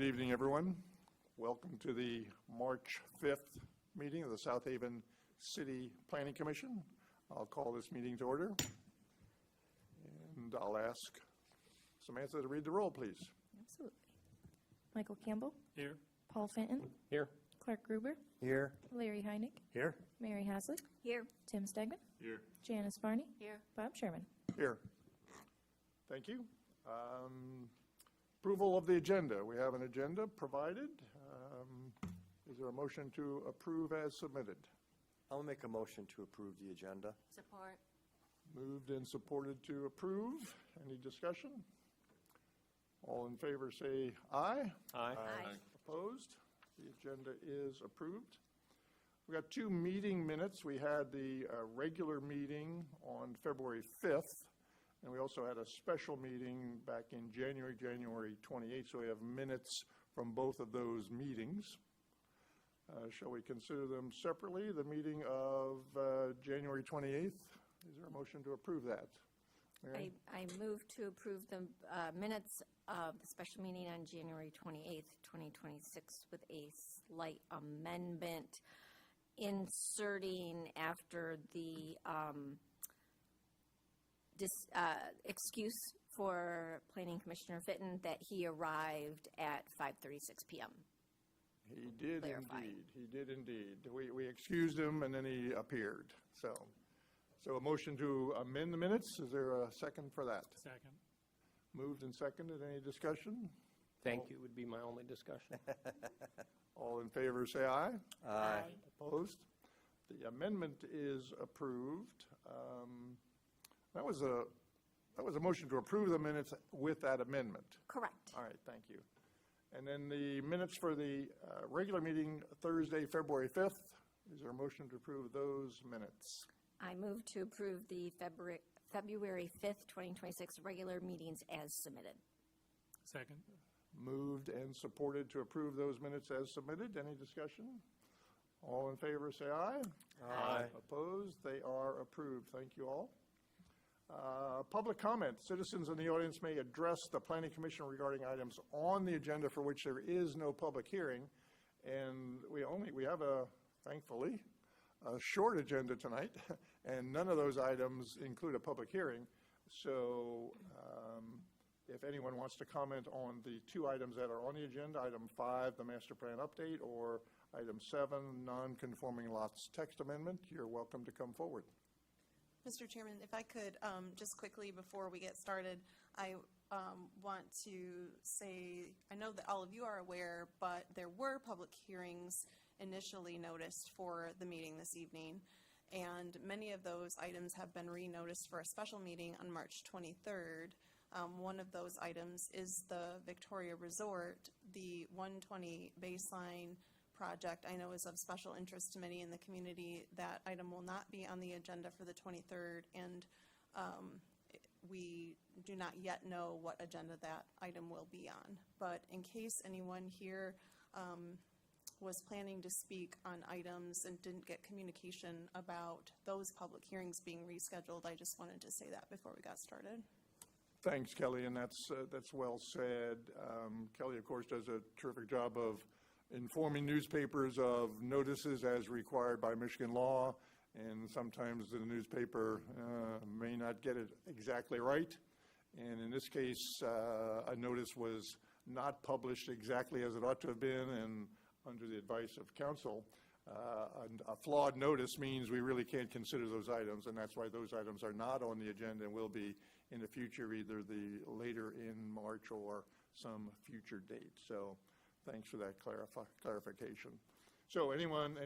Good evening, everyone. Welcome to the March 5th meeting of the South Haven City Planning Commission. I'll call this meeting to order. And I'll ask Samantha to read the roll, please. Absolutely. Michael Campbell. Here. Paul Fenton. Here. Clark Gruber. Here. Larry Heineck. Here. Mary Haslett. Here. Tim Stegman. Here. Janice Varney. Here. Bob Sherman. Here. Thank you. Approval of the agenda. We have an agenda provided. Is there a motion to approve as submitted? I'll make a motion to approve the agenda. Support. Moved and supported to approve. Any discussion? All in favor say aye. Aye. Aye. Opposed? The agenda is approved. We got two meeting minutes. We had the regular meeting on February 5th, and we also had a special meeting back in January 28th, so we have minutes from both of those meetings. Shall we consider them separately? The meeting of January 28th, is there a motion to approve that? Mary? I move to approve the minutes of the special meeting on January 28th, 2026 with a slight amendment, inserting after the excuse for Planning Commissioner Fitton that he arrived at 5:36 p.m. He did Clarify. indeed. He did indeed. We excused him and then he appeared. So a motion to amend the minutes. Is there a second for that? Second. Moved and seconded. Any discussion? Thank you would be my only discussion. All in favor, say aye. Aye. Opposed? The amendment is approved. That was a motion to approve the minutes with that amendment. Correct. All right, thank you. And then the minutes for the regular meeting Thursday, February 5th. Is there a motion to approve those minutes? I move to approve the February 5th, 2026 regular meetings as submitted. Second. Moved and supported to approve those minutes as submitted. Any discussion? All in favor, say aye. Aye. Opposed? They are approved. Thank you all. Public comment. Citizens in the audience may address the Planning Commission regarding items on the agenda for which there is no public hearing. And we have thankfully, a short agenda tonight, and none of those items include a public hearing. So if anyone wants to comment on the two items that are on the agenda, item 5, the master plan update, or item 7, non-conforming lots text amendment, you're welcome to come forward. Mr. Chairman, if I could, just quickly before we get started, I want to say, I know that all of you are aware, but there were public hearings initially noticed for the meeting this evening, and many of those items have been re-noticed for a special meeting on March 23rd. One of those items is the Victoria Resort. The 120 baseline project I know is of special interest to many in the community. That item will not be on the agenda for the 23rd, and we do not yet know what agenda that item will be on. But in case anyone here was planning to speak on items and didn't get communication about those public hearings being rescheduled, I just wanted to say that before we got started. Thanks, Kelly, and that's well said. Kelly, of course, does a terrific job of informing newspapers of notices as required by Michigan law, and sometimes the newspaper may not get it exactly right. And in this case, a notice was not published exactly as it ought to have been, and under the advice of counsel, a flawed notice means we really can't consider those items, and that's why those items are not on the agenda and will be in the future, either the later in March or some future date. So thanks for that clarification. So anyone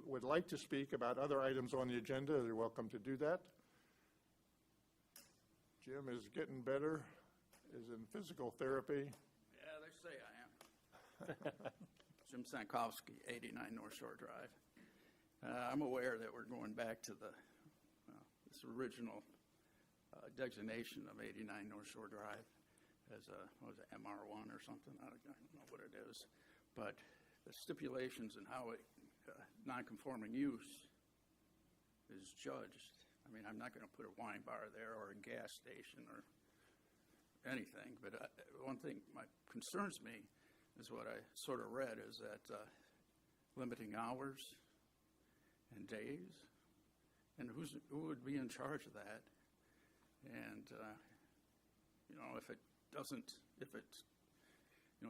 would like to speak about other items on the agenda, they're welcome to do that. Jim is getting better, is in physical therapy. Yeah, they say I am. Jim Sankowski, 89 North Shore Drive. I'm aware that we're going back to this original designation of 89 North Shore Drive as a, what was it, MR1 or something? I don't know what it is. But the stipulations and how non-conforming use is judged. I mean, I'm not going to put a wine bar there or a gas station or anything, but one thing concerns me is what I sort of read, is that limiting hours and days, and who would be in charge of that? And, if it doesn't, if it,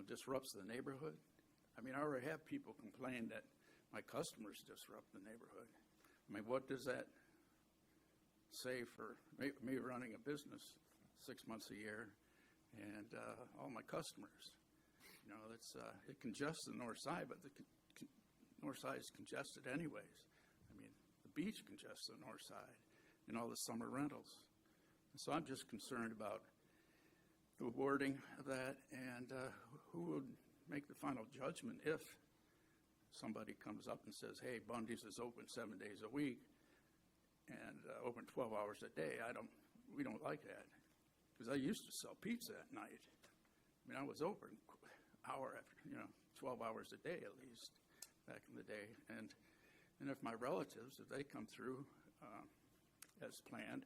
disrupts the neighborhood. I mean, I already have people complain that my customers disrupt the neighborhood. I mean, what does that say for me running a business 6 months a year and all my customers? It congests the north side, but the north side is congested anyways. I mean, the beach congests the north side and all the summer rentals. And so I'm just concerned about the wording of that and who would make the final judgment if somebody comes up and says, hey, Bundy's is open 7 days a week and open 12 hours a day. We don't like that, because I used to sell pizza at night. I mean, I was open hour after, 12 hours a day at least back in the day. And if my relatives, if they come through as planned,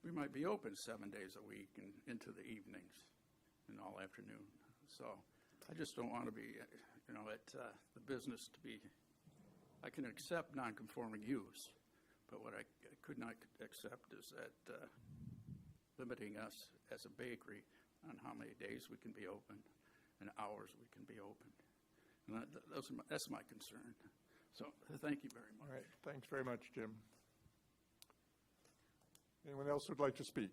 we might be open 7 days a week and into the evenings and all afternoon. So I just don't want to be, at the business to be, I can accept non-conforming use, but what I could not accept is that limiting us as a bakery on how many days we can be open and hours we can be open. And that's my concern. So thank you very much. All right, thanks very much, Jim. Anyone else who'd like to speak?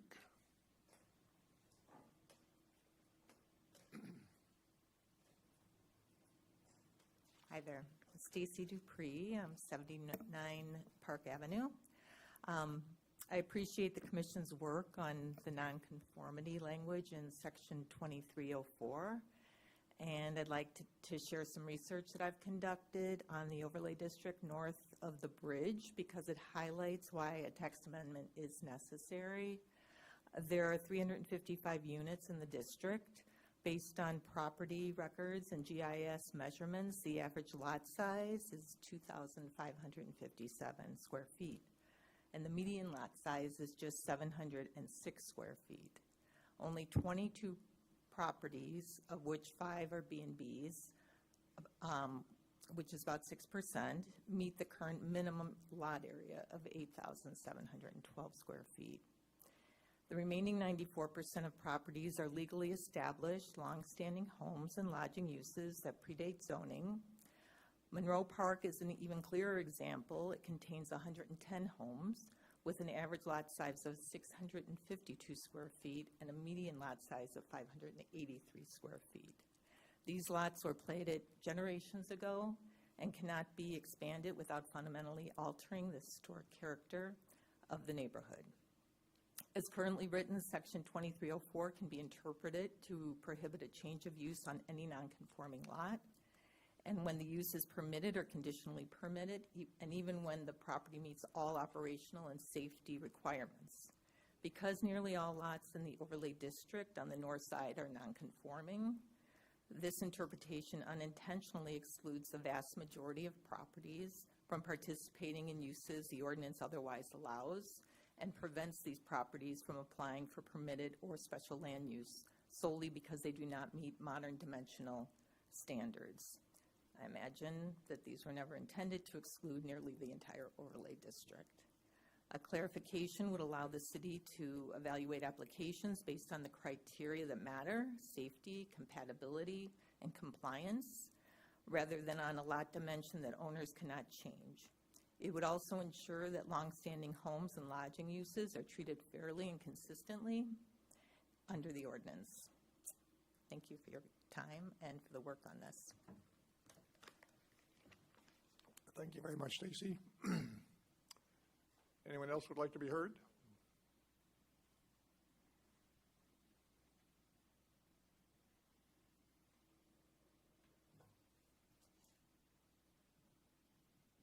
Hi there. Stacy Dupree, 79 Park Avenue. I appreciate the Commission's work on the nonconformity language in Section 2304, and I'd like to share some research that I've conducted on the overlay district north of the bridge, because it highlights why a text amendment is necessary. There are 355 units in the district. Based on property records and GIS measurements, the average lot size is 2,557 square feet, and the median lot size is just 706 square feet. Only 22 properties, of which 5 are B&Bs, which is about 6%, meet the current minimum lot area of 8,712 square feet. The remaining 94% of properties are legally established, long-standing homes and lodging uses that predate zoning. Monroe Park is an even clearer example. It contains 110 homes with an average lot size of 652 square feet and a median lot size of 583 square feet. These lots were platted generations ago and cannot be expanded without fundamentally altering the historic character of the neighborhood. As currently written, Section 2304 can be interpreted to prohibit a change of use on any nonconforming lot, and when the use is permitted or conditionally permitted, and even when the property meets all operational and safety requirements. Because nearly all lots in the overlay district on the north side are nonconforming, this interpretation unintentionally excludes the vast majority of properties from participating in uses the ordinance otherwise allows, and prevents these properties from applying for permitted or special land use solely because they do not meet modern dimensional standards. I imagine that these were never intended to exclude nearly the entire overlay district. A clarification would allow the city to evaluate applications based on the criteria that matter: safety, compatibility, and compliance, rather than on a lot dimension that owners cannot change. It would also ensure that longstanding homes and lodging uses are treated fairly and consistently under the ordinance. Thank you for your time and for the work on this. Thank you very much, Stacy. Anyone else would like to be heard?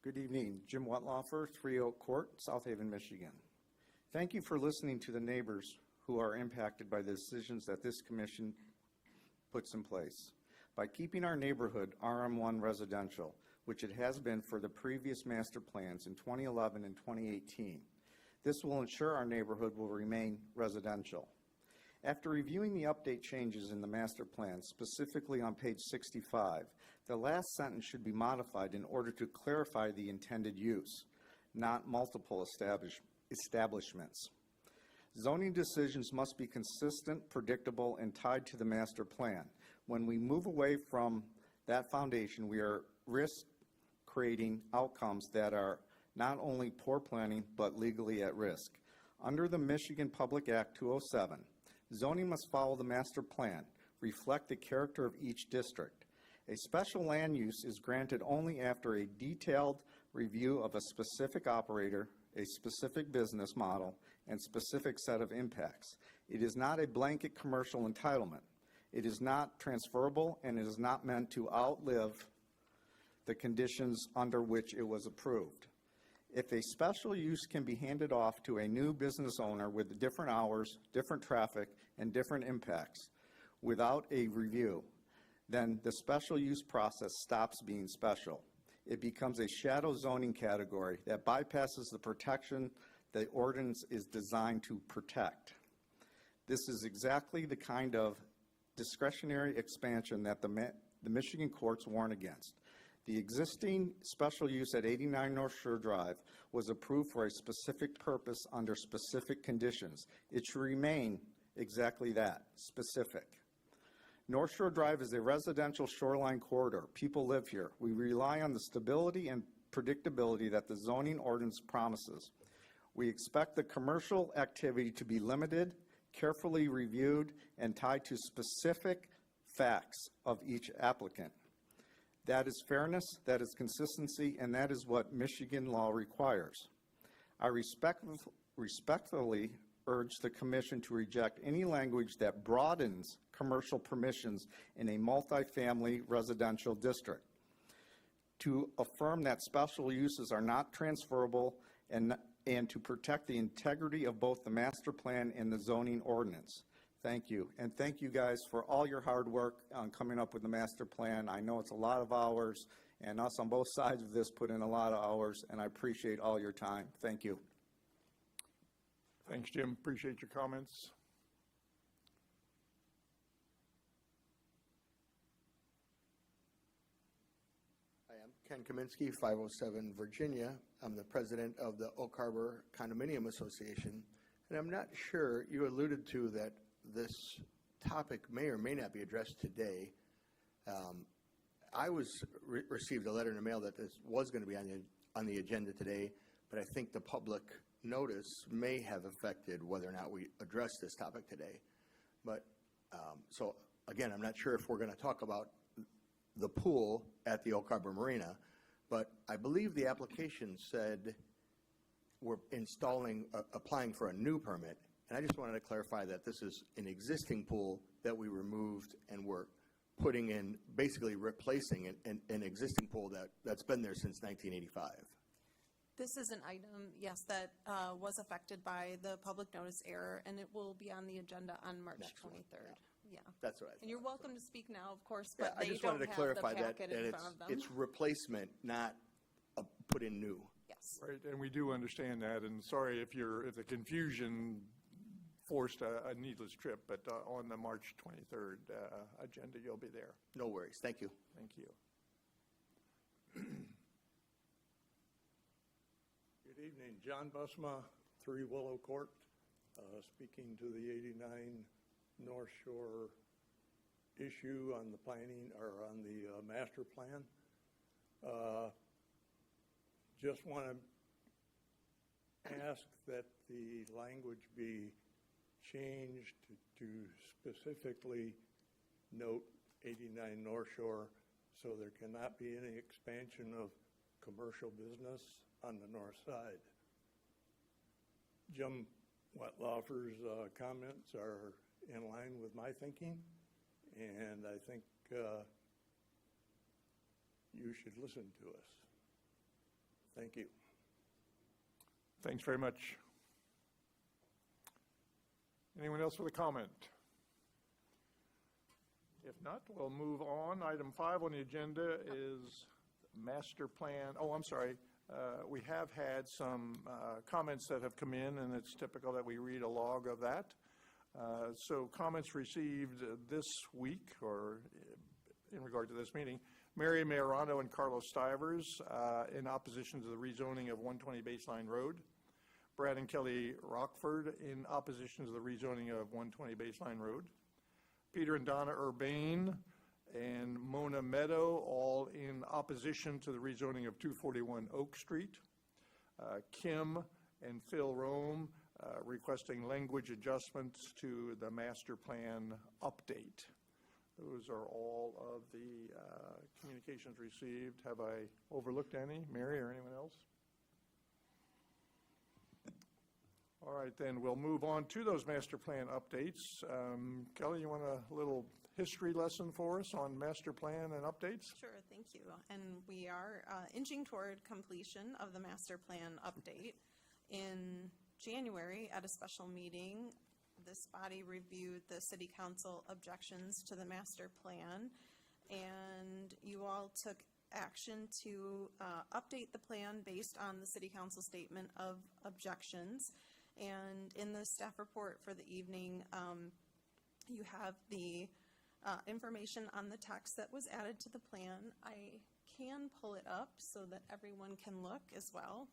Good evening. Jim Wetlaufer, 3 Oak Court, South Haven, Michigan. Thank you for listening to the neighbors who are impacted by the decisions that this commission puts in place. By keeping our neighborhood RM1 residential, which it has been for the previous master plans in 2011 and 2018, this will ensure our neighborhood will remain residential. After reviewing the update changes in the master plan, specifically on page 65, the last sentence should be modified in order to clarify the intended use, not multiple establishments. Zoning decisions must be consistent, predictable, and tied to the master plan. When we move away from that foundation, we are creating outcomes that are not only poor planning, but legally at risk. Under the Michigan Public Act 207, zoning must follow the master plan, reflect the character of each district. A special land use is granted only after a detailed review of a specific operator, a specific business model, and specific set of impacts. It is not a blanket commercial entitlement. It is not transferable, and it is not meant to outlive the conditions under which it was approved. If a special use can be handed off to a new business owner with different hours, different traffic, and different impacts without a review, then the special use process stops being special. It becomes a shadow zoning category that bypasses the protection the ordinance is designed to protect. This is exactly the kind of discretionary expansion that the Michigan courts warn against. The existing special use at 89 North Shore Drive was approved for a specific purpose under specific conditions. It should remain exactly that, specific. North Shore Drive is a residential shoreline corridor. People live here. We rely on the stability and predictability that the zoning ordinance promises. We expect the commercial activity to be limited, carefully reviewed, and tied to specific facts of each applicant. That is fairness, that is consistency, and that is what Michigan law requires. I respectfully urge the Commission to reject any language that broadens commercial permissions in a multifamily residential district, to affirm that special uses are not transferable, and to protect the integrity of both the master plan and the zoning ordinance. Thank you. And thank you guys for all your hard work on coming up with the master plan. I know it's a lot of hours, and us on both sides of this put in a lot of hours, and I appreciate all your time. Thank you. Thanks, Jim. Appreciate your comments. Hi, I'm Ken Kaminsky, 507 Virginia. I'm the president of the Oak Harbor Condominium Association, and I'm not sure, you alluded to that this topic may or may not be addressed today. I received a letter in the mail that this was going to be on the agenda today, but I think the public notice may have affected whether or not we address this topic today. But so again, I'm not sure if we're going to talk about the pool at the Oak Harbor Marina, but I believe the application said we're applying for a new permit. And I just wanted to clarify that this is an existing pool that we removed, and we're putting in, basically replacing an existing pool that's been there since 1985. This is an item, yes, that was affected by the public notice error, and it will be on the agenda on March Next one, 23rd. Yeah. That's right. And you're welcome to speak now, of course, Yeah, but I they just don't wanted to have clarify the that packet in front of them. it's replacement, not put in new. Yes. Right, and we do understand that, and sorry if the confusion forced a needless trip, but on the March 23rd agenda, you'll be there. No worries. Thank you. Thank you. Good evening. John Busma, 3 Willow Court, speaking to the 89 North Shore issue on the planning, or on the master plan. Just want to ask that the language be changed to specifically note 89 North Shore, so there cannot be any expansion of commercial business on the north side. Jim Wetlaufer's comments are in line with my thinking, and I think you should listen to us. Thank you. Thanks very much. Anyone else with a comment? If not, we'll move on. Item 5 on the agenda is master plan. Oh, I'm sorry. We have had some comments that have come in, and it's typical that we read a log of that. So comments received this week, or in regard to this meeting, Mary Mayorano and Carlos Stivers in opposition to the rezoning of 120 Baseline Road. Brad and Kelly Rockford in opposition to the rezoning of 120 Baseline Road. Peter and Donna Urbane and Mona Meadow, all in opposition to the rezoning of 241 Oak Street. Kim and Phil Rome requesting language adjustments to the master plan update. Those are all of the communications received. Have I overlooked any? Mary or anyone else? All right, then we'll move on to those master plan updates. Kelly, you want a little history lesson for us on master plan and updates? Sure, thank you. And we are inching toward completion of the master plan update. In January, at a special meeting, this body reviewed the city council objections to the master plan, and you all took action to update the plan based on the city council statement of objections. And in the staff report for the evening, you have the information on the text that was added to the plan. I can pull it up so that everyone can look as well.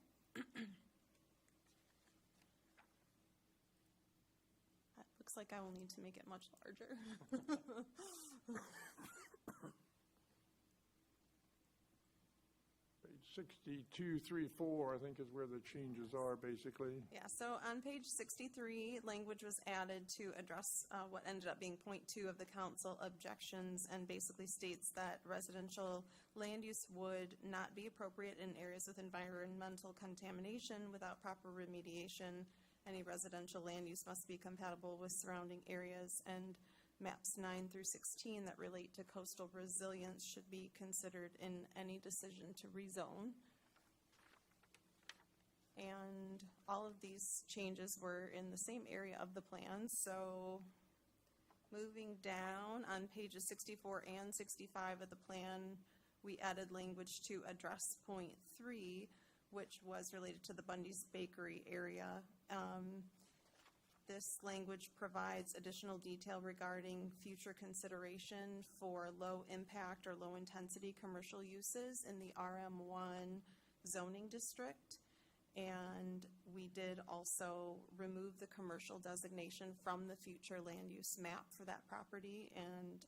Looks like I will need to make it much larger. Page 6234, I think, is where the changes are, basically. Yeah, so on page 63, language was added to address what ended up being point 2 of the council objections, and basically states that residential land use would not be appropriate in areas with environmental contamination without proper remediation. Any residential land use must be compatible with surrounding areas, and maps 9 through 16 that relate to coastal resilience should be considered in any decision to rezone. And all of these changes were in the same area of the plan. So moving down on pages 64 and 65 of the plan, we added language to address point 3, which was related to the Bundy's Bakery area. This language provides additional detail regarding future consideration for low impact or low intensity commercial uses in the RM1 zoning district. And we did also remove the commercial designation from the future land use map for that property and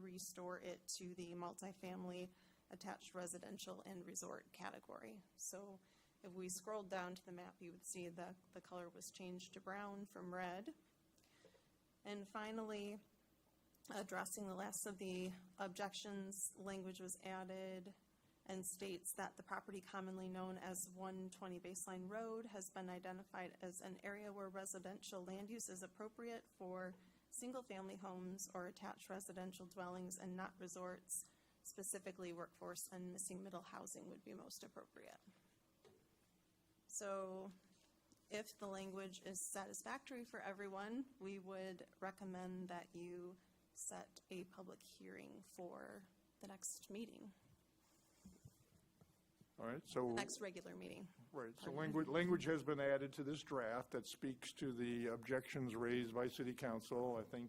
restore it to the multifamily attached residential and resort category. So if we scrolled down to the map, you would see that the color was changed to brown from red. And finally, addressing the last of the objections, language was added and states that the property commonly known as 120 Baseline Road has been identified as an area where residential land use is appropriate for single-family homes or attached residential dwellings and not resorts. Specifically, workforce and missing middle housing would be most appropriate. So if the language is satisfactory for everyone, we would recommend that you set a public hearing for the next meeting, All right, so. next regular meeting. Right, so language has been added to this draft that speaks to the objections raised by City Council, I think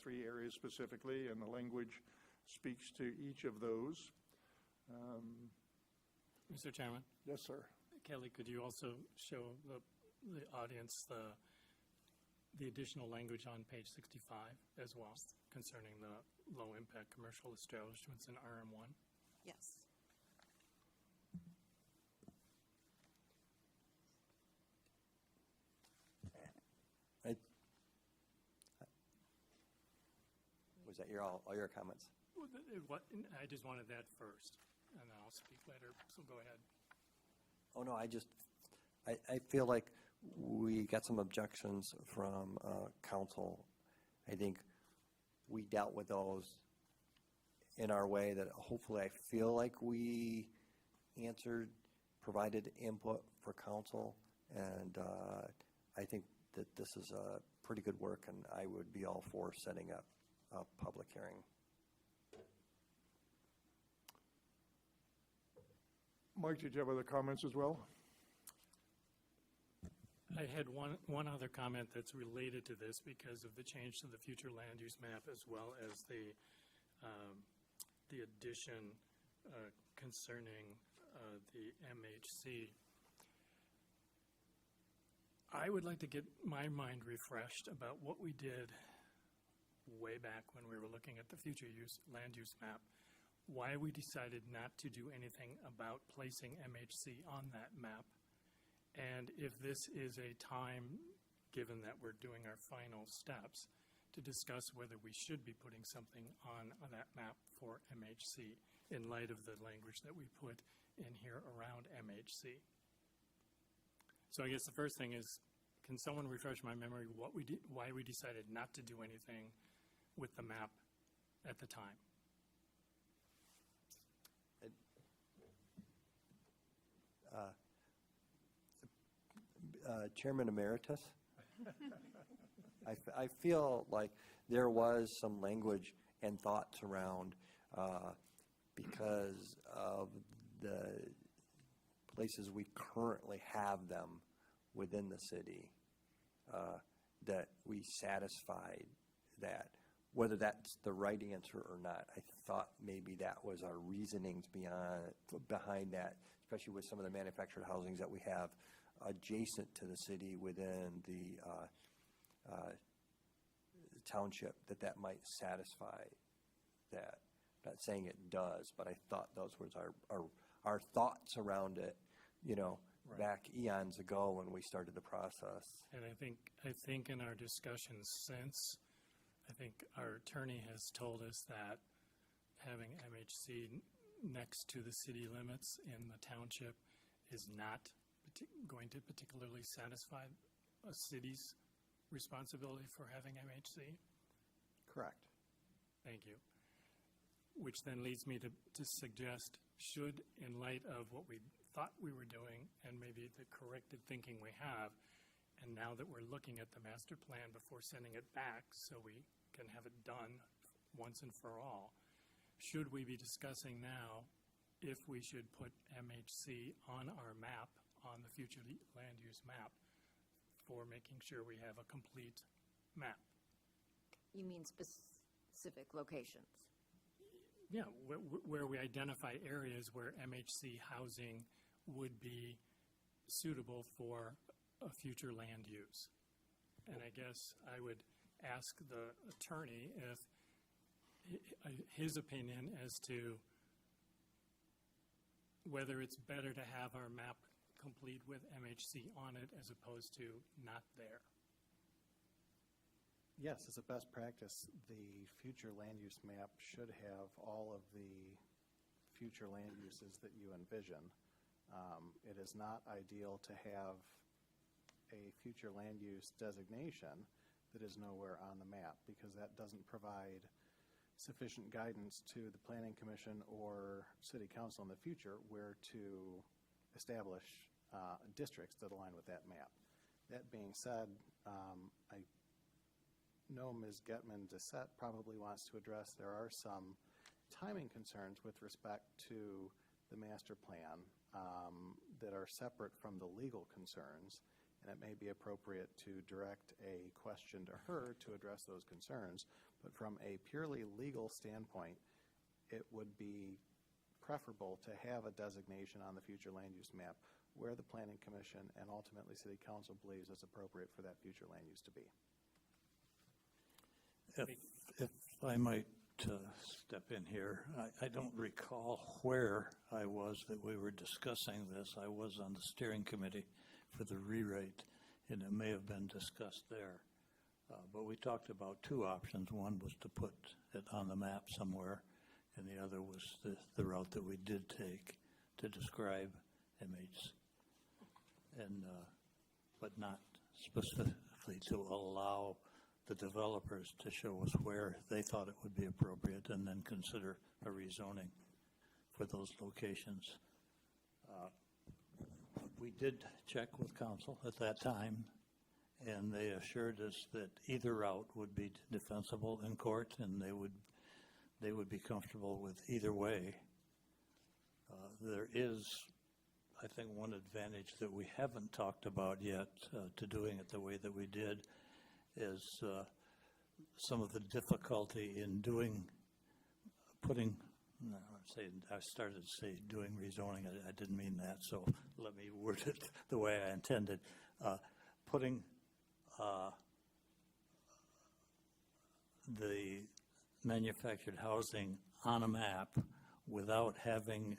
3 areas specifically, and the language speaks to each of those. Mr. Chairman, Yes, sir. Kelly, could you also show the audience the additional language on page 65 as well concerning the low-impact commercial establishments in RM1? Yes. Was that all your comments? I just wanted that first, and then I'll speak later, so go ahead. Oh, no, I feel like we got some objections from council. I think we dealt with those in our way that hopefully I feel like we answered, provided input for council, and I think that this is a pretty good work, and I would be all for setting up a public hearing. Mike, did you have other comments as well? I had one other comment that's related to this because of the change to the future land use map as well as the addition concerning the MHC. I would like to get my mind refreshed about what we did way back when we were looking at the future land use map, why we decided not to do anything about placing MHC on that map, and if this is a time, given that we're doing our final steps, to discuss whether we should be putting something on that map for MHC in light of the language that we put in here around MHC. So I guess the first thing is, can someone refresh my memory why we decided not to do anything with the map at the time? Chairman Emeritus, I feel like there was some language and thoughts around because of the places we currently have them within the city, that we satisfied that. Whether that's the right answer or not, I thought maybe that was our reasonings behind that, especially with some of the manufactured housings that we have adjacent to the city within the township, that might satisfy that. Not saying it does, but I thought those was our thoughts around it, Right. back eons ago when we started the process. And I think in our discussions since, I think our attorney has told us that having MHC next to the city limits in the township is not going to particularly satisfy a city's responsibility for having MHC. Correct. Thank you. Which then leads me to suggest, should, in light of what we thought we were doing and maybe the corrected thinking we have, and now that we're looking at the master plan before sending it back so we can have it done once and for all, should we be discussing now if we should put MHC on our map, on the future land use map, for making sure we have a complete map? You mean specific locations? Yeah, where we identify areas where MHC housing would be suitable for a future land use. And I guess I would ask the attorney if his opinion as to whether it's better to have our map complete with MHC on it as opposed to not there. Yes, as a best practice, the future land use map should have all of the future land uses that you envision. It is not ideal to have a future land use designation that is nowhere on the map, because that doesn't provide sufficient guidance to the Planning Commission or City Council in the future where to establish districts that align with that map. That being said, I know Ms. Getman-Dissett probably wants to address, there are some timing concerns with respect to the master plan that are separate from the legal concerns, and it may be appropriate to direct a question to her to address those concerns. But from a purely legal standpoint, it would be preferable to have a designation on the future land use map where the Planning Commission and ultimately City Council believes is appropriate for that future land use to be. If I might step in here, I don't recall where I was that we were discussing this. I was on the steering committee for the rewrite, and it may have been discussed there. But we talked about two options. One was to put it on the map somewhere, and the other was the route that we did take to describe MH, and but not specifically to allow the developers to show us where they thought it would be appropriate and then consider a rezoning for those locations. We did check with council at that time, and they assured us that either route would be defensible in court, and they would be comfortable with either way. There is I think one advantage that we haven't talked about yet to doing it the way that we did is some of the difficulty in I started to say doing rezoning, I didn't mean that, so let me word it the way I intended. Putting the manufactured housing on a map without having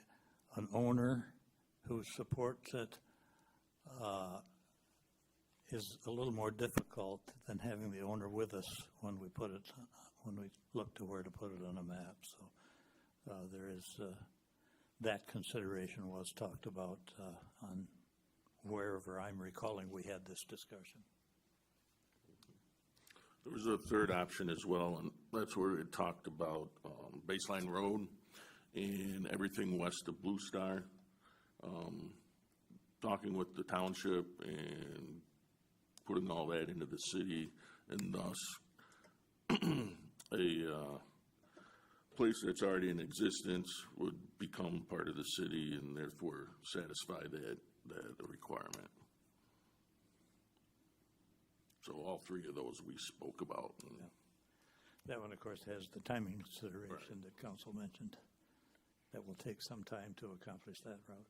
an owner who supports it is a little more difficult than having the owner with us when we look to where to put it on a map. So there is that consideration was talked about on wherever I'm recalling we had this discussion. There was a third option as well, and that's where it talked about Baseline Road and everything west of Blue Star. Talking with the township and putting all that into the city, and thus a place that's already in existence would become part of the city and therefore satisfy that requirement. So all three of those we spoke about. That one, of course, has the timing consideration that council mentioned. That will take some time to accomplish that route.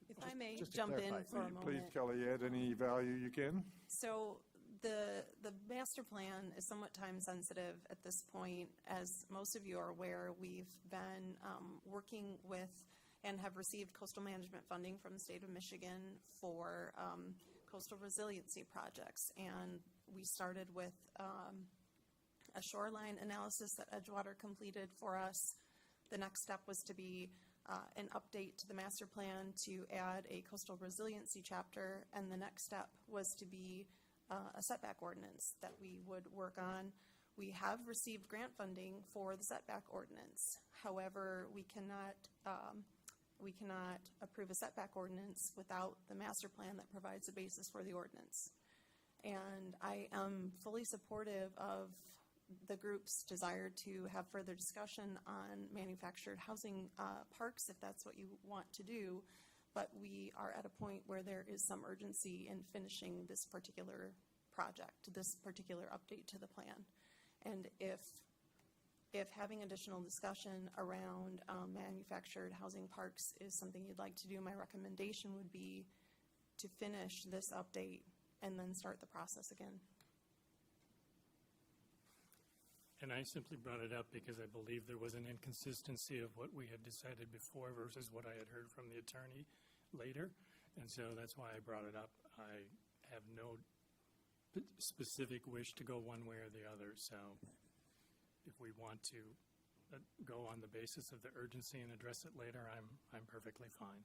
If I may just to jump in clarify, for a Please, moment. Kelly, add any value you can. So the master plan is somewhat time sensitive at this point. As most of you are aware, we've been working with and have received coastal management funding from the state of Michigan for coastal resiliency projects. And we started with a shoreline analysis that Edgewater completed for us. The next step was to be an update to the master plan to add a coastal resiliency chapter, and the next step was to be a setback ordinance that we would work on. We have received grant funding for the setback ordinance. However, we cannot approve a setback ordinance without the master plan that provides a basis for the ordinance. And I am fully supportive of the group's desire to have further discussion on manufactured housing parks, if that's what you want to do. But we are at a point where there is some urgency in finishing this particular project, this particular update to the plan. And if having additional discussion around manufactured housing parks is something you'd like to do, my recommendation would be to finish this update and then start the process again. And I simply brought it up because I believe there was an inconsistency of what we had decided before versus what I had heard from the attorney later. And so that's why I brought it up. I have no specific wish to go one way or the other. So if we want to go on the basis of the urgency and address it later, I'm perfectly fine.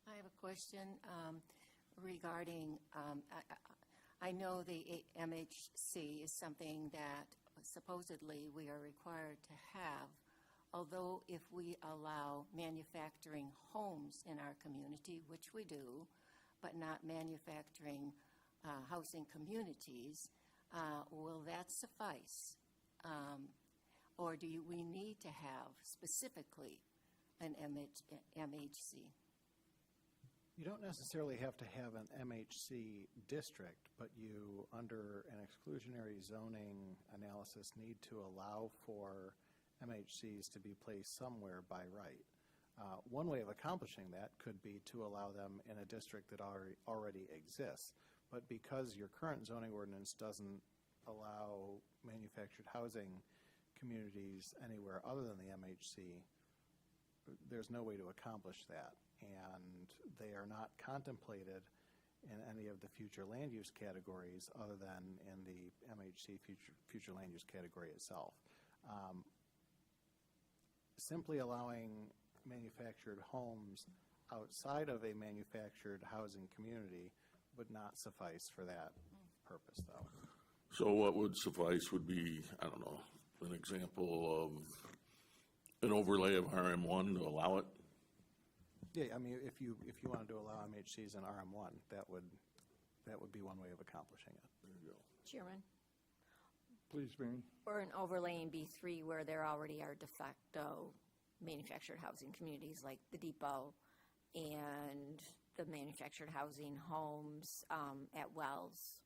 I have a question regarding, I know the MHC is something that supposedly we are required to have, although if we allow manufacturing homes in our community, which we do, but not manufacturing housing communities, will that suffice? Or do we need to have specifically an MHC? You don't necessarily have to have an MHC district, but you, under an exclusionary zoning analysis, need to allow for MHCs to be placed somewhere by right. One way of accomplishing that could be to allow them in a district that already exists. But because your current zoning ordinance doesn't allow manufactured housing communities anywhere other than the MHC, there's no way to accomplish that. And they are not contemplated in any of the future land use categories other than in the MHC future land use category itself. Simply allowing manufactured homes outside of a manufactured housing community would not suffice for that purpose, though. So what would suffice would be, I don't know, an example of an overlay of RM1 to allow it? Yeah, I mean, if you wanted to allow MHCs in RM1, that would be one way of accomplishing it. There you go. Chairman? Please, Mary. Or an overlay in B3 where there already are de facto manufactured housing communities like the Depot and the manufactured housing homes at Wells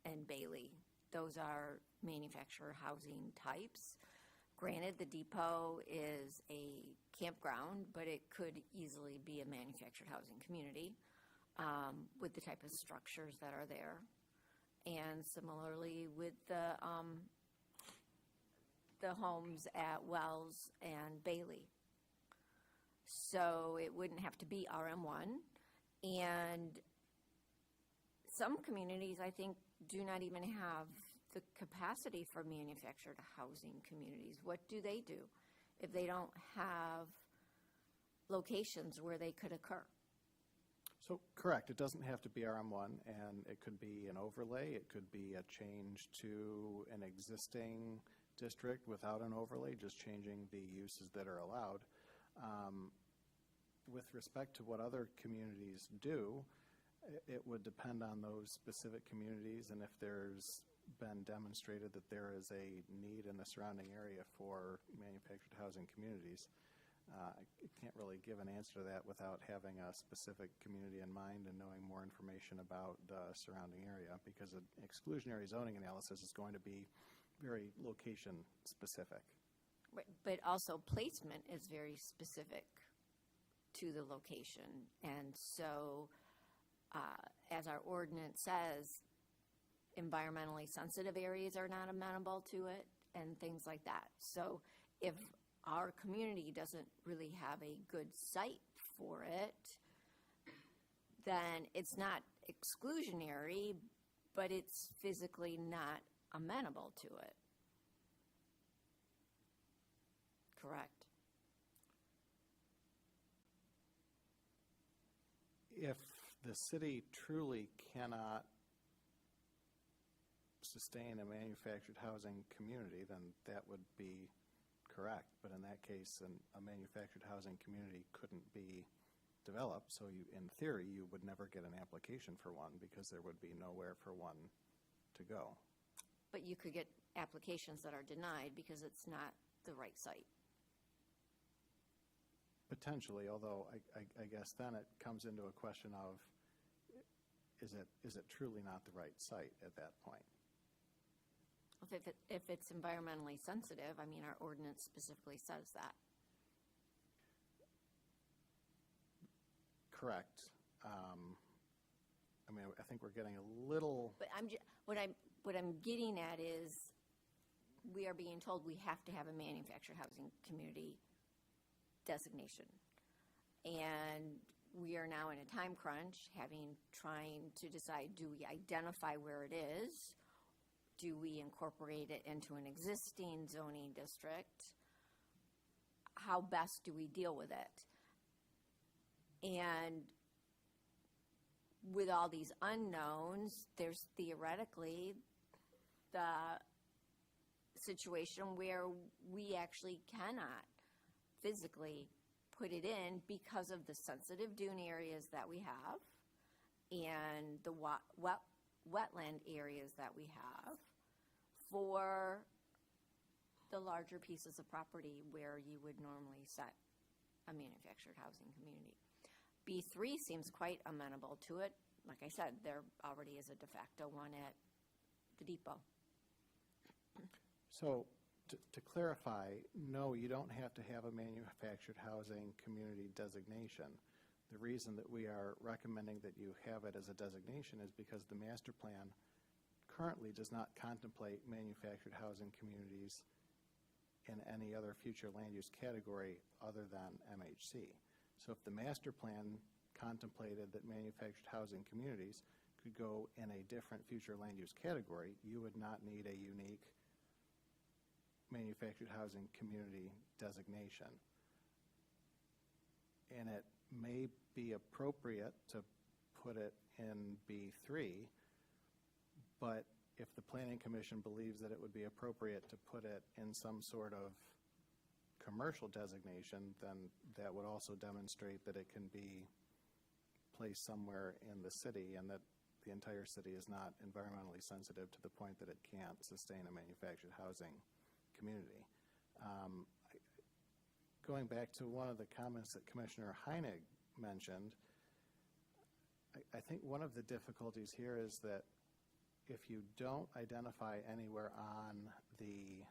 and Bailey. Those are manufactured housing types. Granted, the depot is a campground, but it could easily be a manufactured housing community with the type of structures that are there. And similarly with the homes at Wells and Bailey. So it wouldn't have to be RM1. And some communities, I think, do not even have the capacity for manufactured housing communities. What do they do if they don't have locations where they could occur? So, correct, it doesn't have to be RM1, and it could be an overlay, it could be a change to an existing district without an overlay, just changing the uses that are allowed. With respect to what other communities do, it would depend on those specific communities, and if there's been demonstrated that there is a need in the surrounding area for manufactured housing communities. I can't really give an answer to that without having a specific community in mind and knowing more information about the surrounding area, because an exclusionary zoning analysis is going to be very location specific. But also placement is very specific to the location. And so, as our ordinance says, environmentally sensitive areas are not amenable to it and things like that. So if our community doesn't really have a good site for it, then it's not exclusionary, but it's physically not amenable to it. Correct. If the city truly cannot sustain a manufactured housing community, then that would be correct. But in that case, a manufactured housing community couldn't be developed. So in theory, you would never get an application for one because there would be nowhere for one to go. But you could get applications that are denied because it's not the right site. Potentially, although I guess then it comes into a question of, is it truly not the right site at that point? If it's environmentally sensitive, I mean, our ordinance specifically says that. Correct. I mean, I think we're getting a little. But what I'm getting at is, we are being told we have to have a manufactured housing community designation, and we are now in a time crunch, trying to decide: do we identify where it is? Do we incorporate it into an existing zoning district? How best do we deal with it? And with all these unknowns, there's theoretically the situation where we actually cannot physically put it in because of the sensitive dune areas that we have and the wetland areas that we have for the larger pieces of property where you would normally set a manufactured housing community. B3 seems quite amenable to it. Like I said, there already is a de facto one at the depot. So to clarify, no, you don't have to have a manufactured housing community designation. The reason that we are recommending that you have it as a designation is because the master plan currently does not contemplate manufactured housing communities in any other future land use category other than MHC. So if the master plan contemplated that manufactured housing communities could go in a different future land use category, you would not need a unique manufactured housing community designation. And it may be appropriate to put it in B3, but if the Planning Commission believes that it would be appropriate to put it in some sort of commercial designation, then that would also demonstrate that it can be placed somewhere in the city and that the entire city is not environmentally sensitive to the point that it can't sustain a manufactured housing community. Going back to one of the comments that Commissioner Heinig mentioned. I think one of the difficulties here is that if you don't identify anywhere on the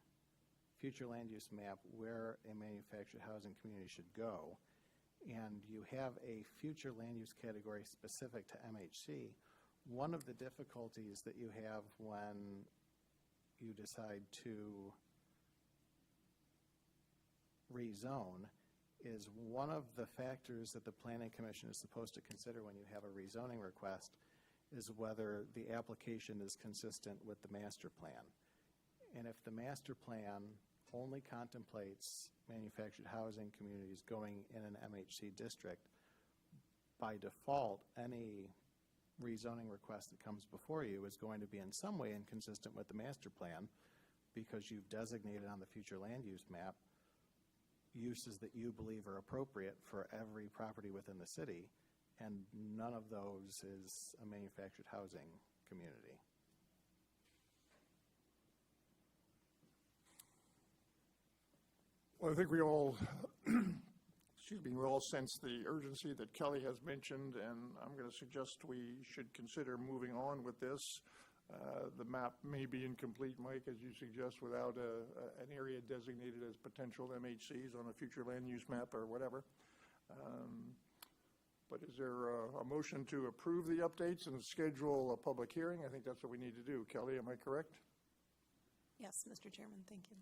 future land use map where a manufactured housing community should go, and you have a future land use category specific to MHC, one of the difficulties that you have when you decide to rezone is one of the factors that the Planning Commission is supposed to consider when you have a rezoning request is whether the application is consistent with the master plan. And if the master plan only contemplates manufactured housing communities going in an MHC district, by default, any rezoning request that comes before you is going to be in some way inconsistent with the master plan because you've designated on the future land use map uses that you believe are appropriate for every property within the city, and none of those is a manufactured housing community. Well, I think we all, excuse me, we all sense the urgency that Kelly has mentioned, and I'm going to suggest we should consider moving on with this. The map may be incomplete, Mike, as you suggest, without an area designated as potential MHCs on a future land use map or whatever. But is there a motion to approve the updates and schedule a public hearing? I think that's what we need to do. Kelly, am I correct? Yes, Mr. Chairman, thank you.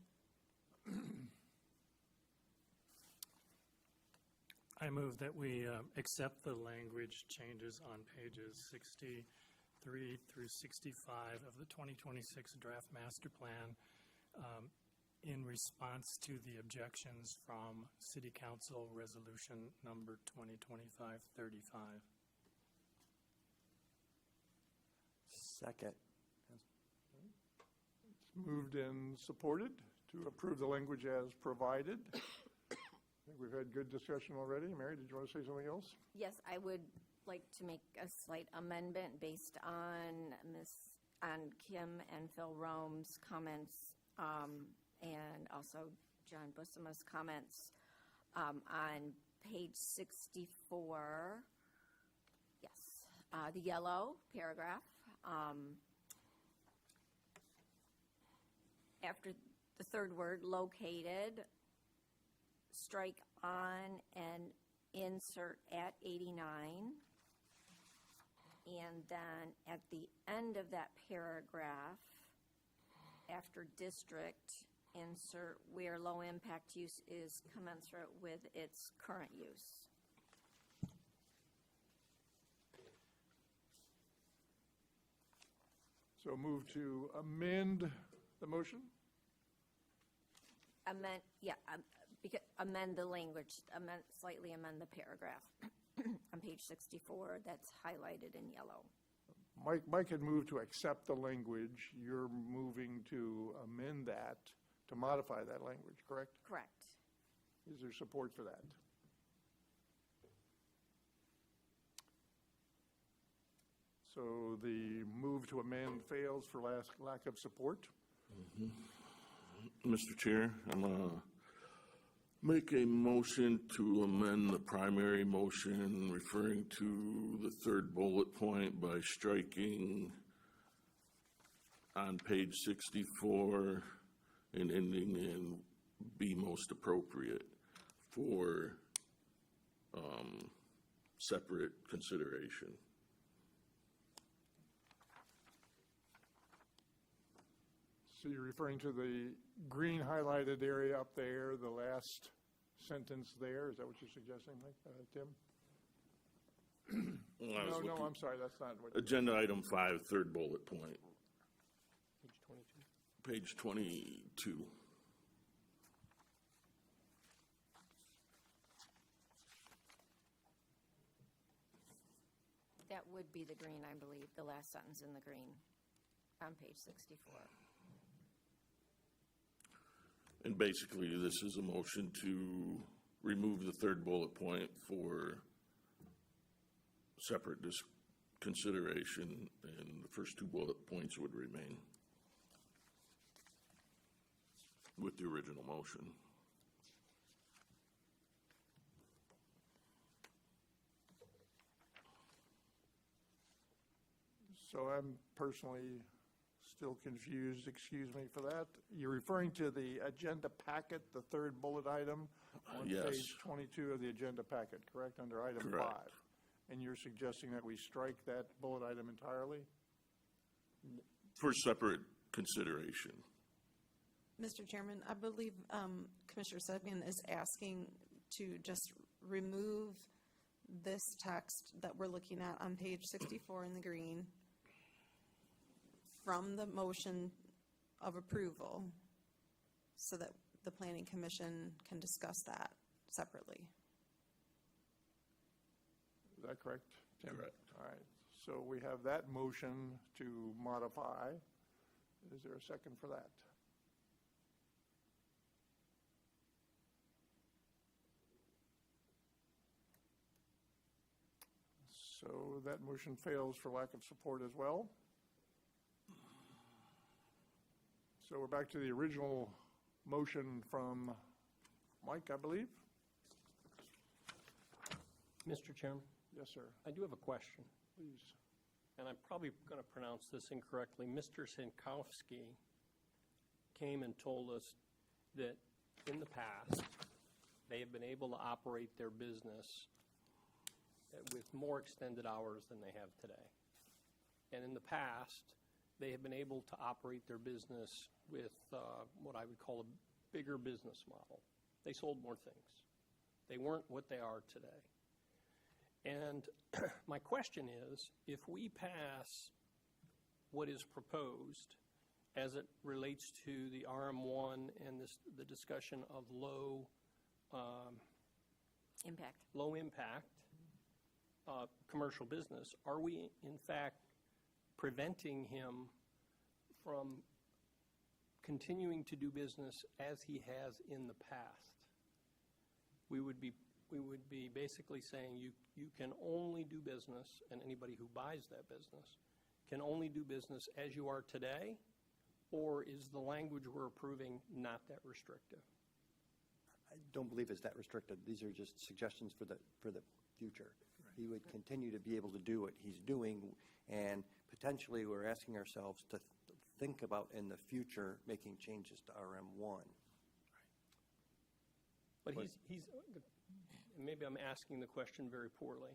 I move that we accept the language changes on pages 63 through 65 of the 2026 draft master plan in response to the objections from City Council Resolution number 2025-35. Second. It's moved and supported to approve the language as provided. I think we've had good discussion already. Mary, did you want to say something else? Yes, I would like to make a slight amendment based on Kim and Phil Rome's comments and also John Busama's comments on page 64. Yes, the yellow paragraph. After the third word, located, strike on and insert at 89. And then at the end of that paragraph, after district, insert where low impact use is commensurate with its current use. So move to amend the motion? Amend the language, slightly amend the paragraph on page 64 that's highlighted in yellow. Mike had moved to accept the language. You're moving to amend that, to modify that language, correct? Correct. Is there support for that? So the move to amend fails for lack of support? Mr. Chair, I'm going to make a motion to amend the primary motion referring to the third bullet point by striking on page 64 and ending in be most appropriate for separate consideration. So you're referring to the green highlighted area up there, the last sentence there? Is that what you're suggesting, Tim? No, I'm sorry, that's not what. Agenda item 5, third bullet point. Page 22. That would be the green, I believe, the last sentence in the green on page 64. And basically, this is a motion to remove the third bullet point for separate consideration, and the first two bullet points would remain with the original motion. So I'm personally still confused, excuse me for that. You're referring to the agenda packet, the third bullet item on Yes. page 22 of the agenda packet, correct, under item 5? Correct. And you're suggesting that we strike that bullet item entirely? For separate consideration. Mr. Chairman, I believe Commissioner Sedgman is asking to just remove this text that we're looking at on page 64 in the green from the motion of approval so that the Planning Commission can discuss that separately. Is that correct, Tim? Correct. All right, so we have that motion to modify. Is there a second for that? So that motion fails for lack of support as well. So we're back to the original motion from Mike, I believe? Mr. Chairman, Yes, sir. I do have a question, Please. and I'm probably going to pronounce this incorrectly. Mr. Sankowski came and told us that in the past, they have been able to operate their business with more extended hours than they have today. And in the past, they have been able to operate their business with what I would call a bigger business model. They sold more things. They weren't what they are today. And my question is, if we pass what is proposed as it relates to the RM1 and the discussion of low Impact. Commercial business, are we in fact preventing him from continuing to do business as he has in the past? We would be basically saying you can only do business, and anybody who buys that business can only do business as you are today, or is the language we're approving not that restrictive? I don't believe it's that restricted. These are just suggestions for the future. He would continue to be able to do what he's doing, and potentially we're asking ourselves to think about in the future making changes to RM1. But maybe I'm asking the question very poorly,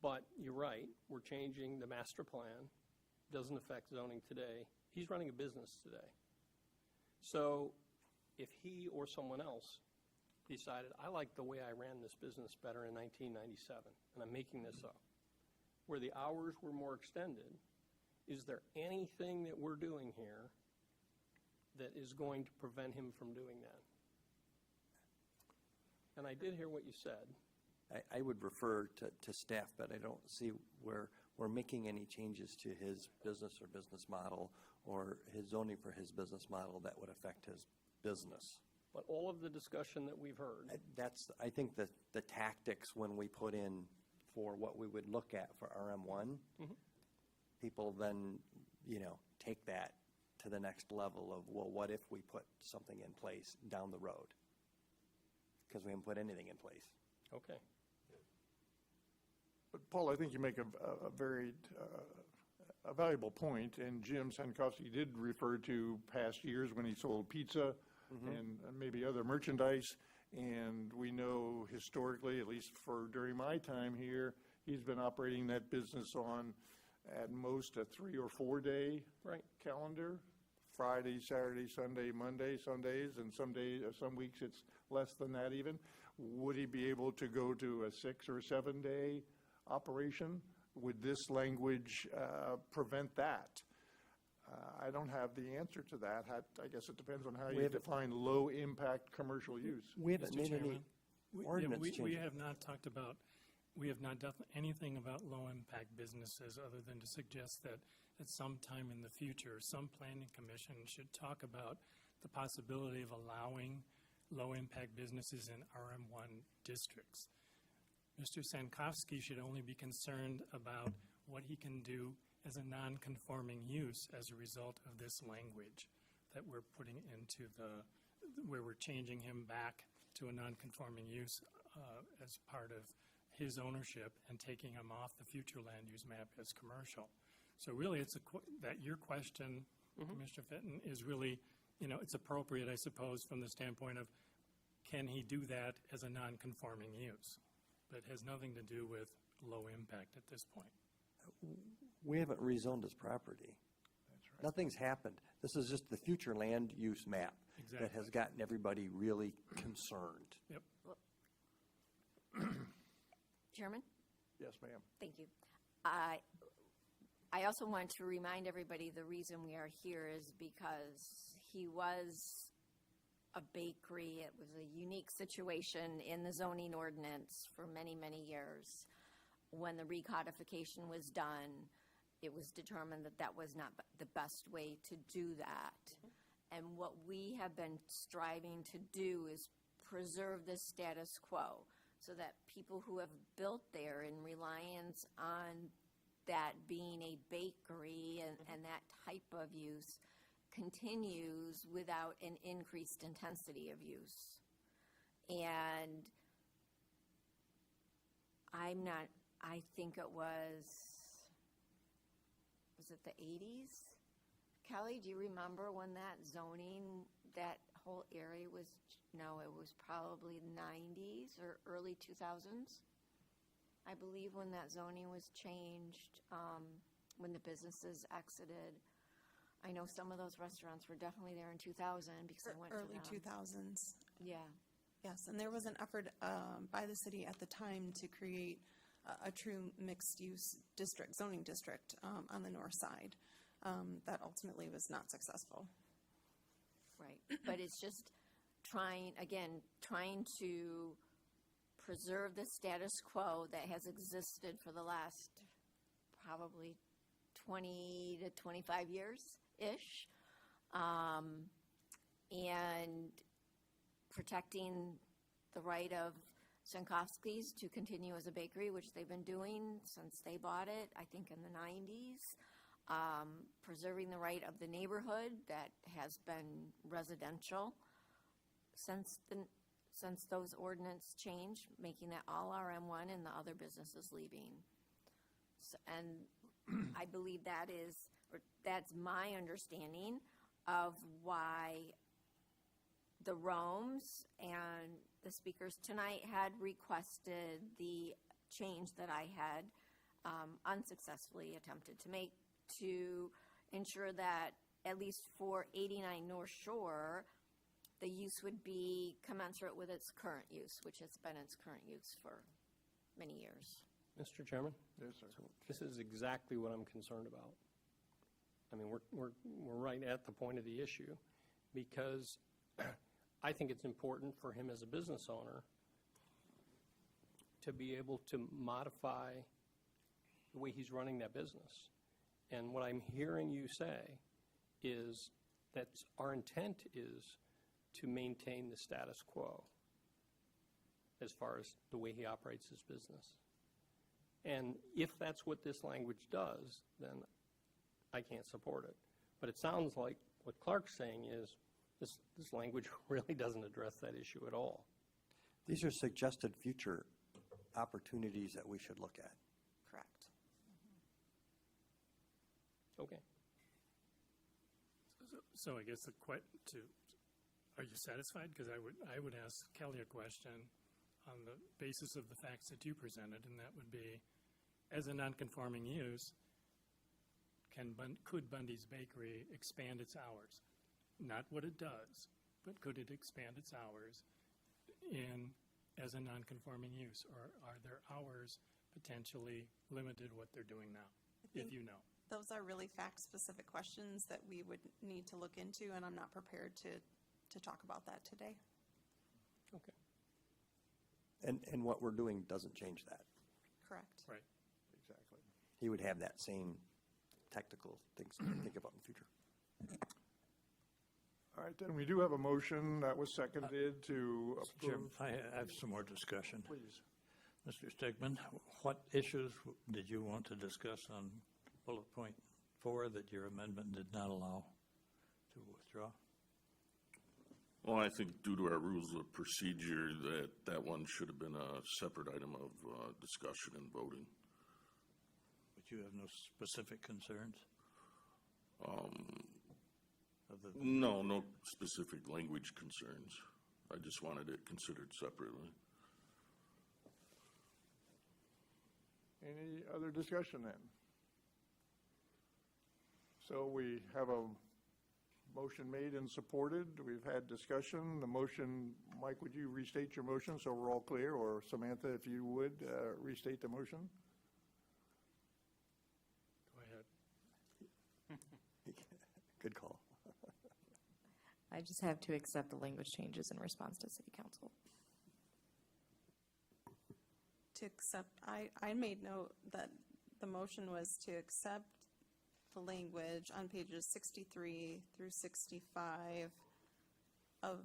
but you're right, we're changing the master plan, doesn't affect zoning today. He's running a business today. So if he or someone else decided, I like the way I ran this business better in 1997, and I'm making this up, where the hours were more extended, is there anything that we're doing here that is going to prevent him from doing that? And I did hear what you said. I would refer to staff, but I don't see where we're making any changes to his business or business model or his zoning for his business model that would affect his business. But all of the discussion that we've heard, That's, I think, the tactics when we put in for what we would look at for RM1, people then, take that to the next level of, well, what if we put something in place down the road? Because we haven't put anything in place. okay. But Paul, I think you make a very a valuable point, and Jim Sankowski did refer to past years when he sold pizza and maybe other merchandise, and we know historically, at least for during my time here, he's been operating that business on at most a 3 or 4 day calendar. Friday, Saturday, Sunday, Monday, some days, and some weeks it's less than that even. Would he be able to go to a 6 or 7 day operation? Would this language prevent that? I don't have the answer to that. I guess it depends on how you define low-impact commercial use. We haven't Mr. made any Chairman, ordinance we changes. have not talked about, we have not done anything about low-impact businesses other than to suggest that at some time in the future, some planning commission should talk about the possibility of allowing low-impact businesses in RM1 districts. Mr. Sankowski should only be concerned about what he can do as a non-conforming use as a result of this language that we're putting into where we're changing him back to a non-conforming use as part of his ownership and taking him off the future land use map as commercial. So really, it's that your question, Commissioner Fitton, is really, it's appropriate, I suppose, from the standpoint of, can he do that as a non-conforming use? But it has nothing to do with low impact at this point. We haven't rezoned this property. Nothing's happened. This is just the future land use map that has gotten everybody really concerned. Yep. Chairman? Yes, ma'am. Thank you. I also want to remind everybody the reason we are here is because he was a bakery. It was a unique situation in the zoning ordinance for many, many years. When the recodification was done, it was determined that that was not the best way to do that. And what we have been striving to do is preserve the status quo so that people who have built there in reliance on that being a bakery and that type of use continues without an increased intensity of use. And I think it was it the 80s? Kelly, do you remember when that zoning, that whole area was, no, it was probably the 90s or early 2000s? I believe when that zoning was changed, when the businesses exited. I know some of those restaurants were definitely there in 2000 because I went Early to them. 2000s. Yeah. Yes, and there was an effort by the city at the time to create a true mixed-use district, zoning district on the north side. That ultimately was not successful. Right, but it's just trying to preserve the status quo that has existed for the last probably 20 to 25 years-ish, and protecting the right of Sankovsky's to continue as a bakery, which they've been doing since they bought it, I think in the 90s. Preserving the right of the neighborhood that has been residential since those ordinance changed, making that all RM1 and the other businesses leaving. So, and I believe that's my understanding of why the Romes and the speakers tonight had requested the change that I had unsuccessfully attempted to make to ensure that, at least for 89 North Shore, the use would be commensurate with its current use, which has been its current use for many years. Mr. Chairman? Yes, sir. This is exactly what I'm concerned about. I mean, we're right at the point of the issue, because I think it's important for him as a business owner to be able to modify the way he's running that business. And what I'm hearing you say is that our intent is to maintain the status quo as far as the way he operates his business. And if that's what this language does, then I can't support it. But it sounds like what Clark's saying is this language really doesn't address that issue at all. These are suggested future opportunities that we should look at. Correct. Okay. So I guess are you satisfied? Because I would ask Kelly a question on the basis of the facts that you presented, and that would be, as a non-conforming use, could Bundy's Bakery expand its hours? Not what it does, but could it expand its hours as a non-conforming use? Or are their hours potentially limited what they're doing now, if you know? Those are really fact-specific questions that we would need to look into, and I'm not prepared to talk about that today. Okay. And what we're doing doesn't change that. Correct. Right. Exactly. He would have that same technical things to think about in the future. All right, then we do have a motion that was seconded to Jim, approve. I have some more discussion. Please. Mr. Stegman, what issues did you want to discuss on bullet point 4 that your amendment did not allow to withdraw? Well, I think due to our rules of procedure, that one should have been a separate item of discussion and voting. But You have no specific concerns? Other than- No specific language concerns. I just wanted it considered separately. Any other discussion then? So we have a motion made and supported. We've had discussion. The motion, Mike, would you restate your motion so we're all clear? Or Samantha, if you would, restate the motion? Go ahead. Good call. I just have to accept the language changes in response to city council. To accept, I made note that the motion was to accept the language on pages 63 through 65 of,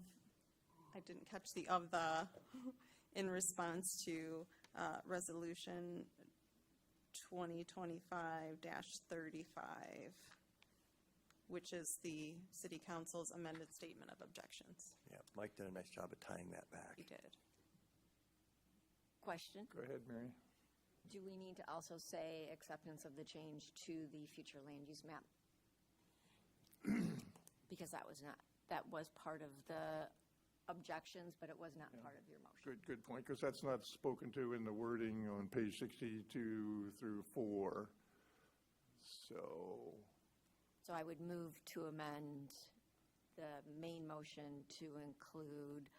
I didn't catch the of the, in response to Resolution 2025-35, which is the city council's amended statement of objections. Yeah, Mike did a nice job of tying that back. He did. Question, Go ahead, Mary. do we need to also say acceptance of the change to the future land use map? Because that was part of the objections, but it was not part of your motion. Good point, because that's not spoken to in the wording on page 62 through 4. So, So I would move to amend the main motion to include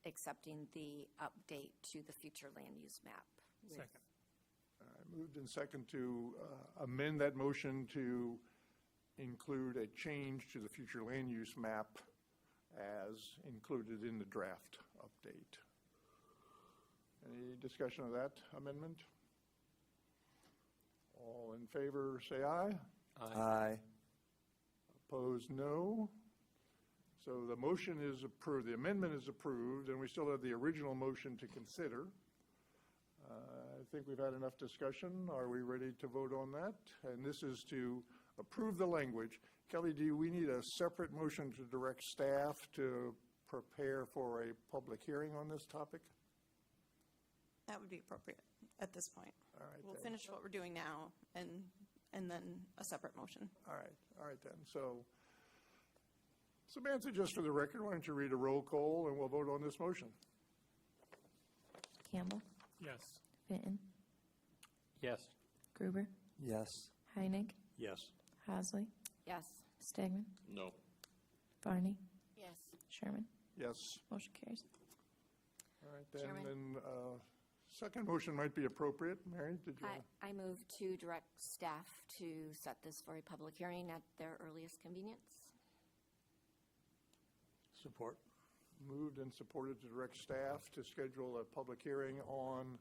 accepting the update to the future land use map. with- Second. moved in second to amend that motion to include a change to the future land use map as included in the draft update. Any discussion of that amendment? All in favor, say aye. Aye. Opposed, no. So the motion is approved, the amendment is approved, and we still have the original motion to consider. I think we've had enough discussion. Are we ready to vote on that? And this is to approve the language. Kelly, do we need a separate motion to direct staff to prepare for a public hearing on this topic? That would be appropriate at this point. All right, We'll then. finish what we're doing now and then a separate motion. All right then. So Samantha, just for the record, why don't you read a roll call and we'll vote on this motion? Campbell, Yes. Vinton, Yes. Gruber, Yes. Heinig, Yes. Hasley, Yes. Stegman, No. Barney, Yes. Sherman. Yes. Motion carries. All right, then, Chairman? second motion might be appropriate. Mary, did you? I move to direct staff to set this for a public hearing at their earliest convenience. Support. Moved and supported to direct staff to schedule a public hearing on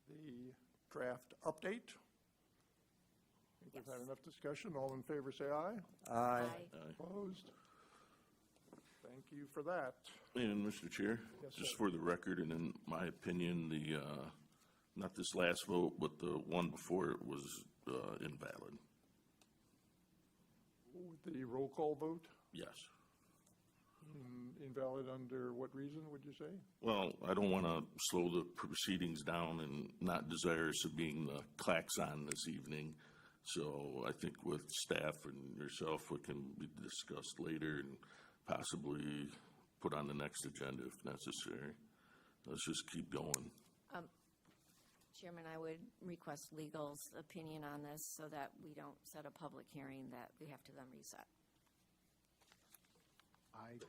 the draft update. I think we've had enough discussion. All in favor, say aye. Aye. Opposed? Thank you for that. And Mr. Chair, Yes, just sir. for the record, and in my opinion, the, not this last vote, but the one before it was invalid. The roll call vote, Yes. invalid under what reason, would you say? Well, I don't want to slow the proceedings down and not desirous of being the klaxon this evening. So I think with staff and yourself, it can be discussed later and possibly put on the next agenda if necessary. Let's just keep going. Chairman, I would request legal's opinion on this so that we don't set a public hearing that we have to then reset. I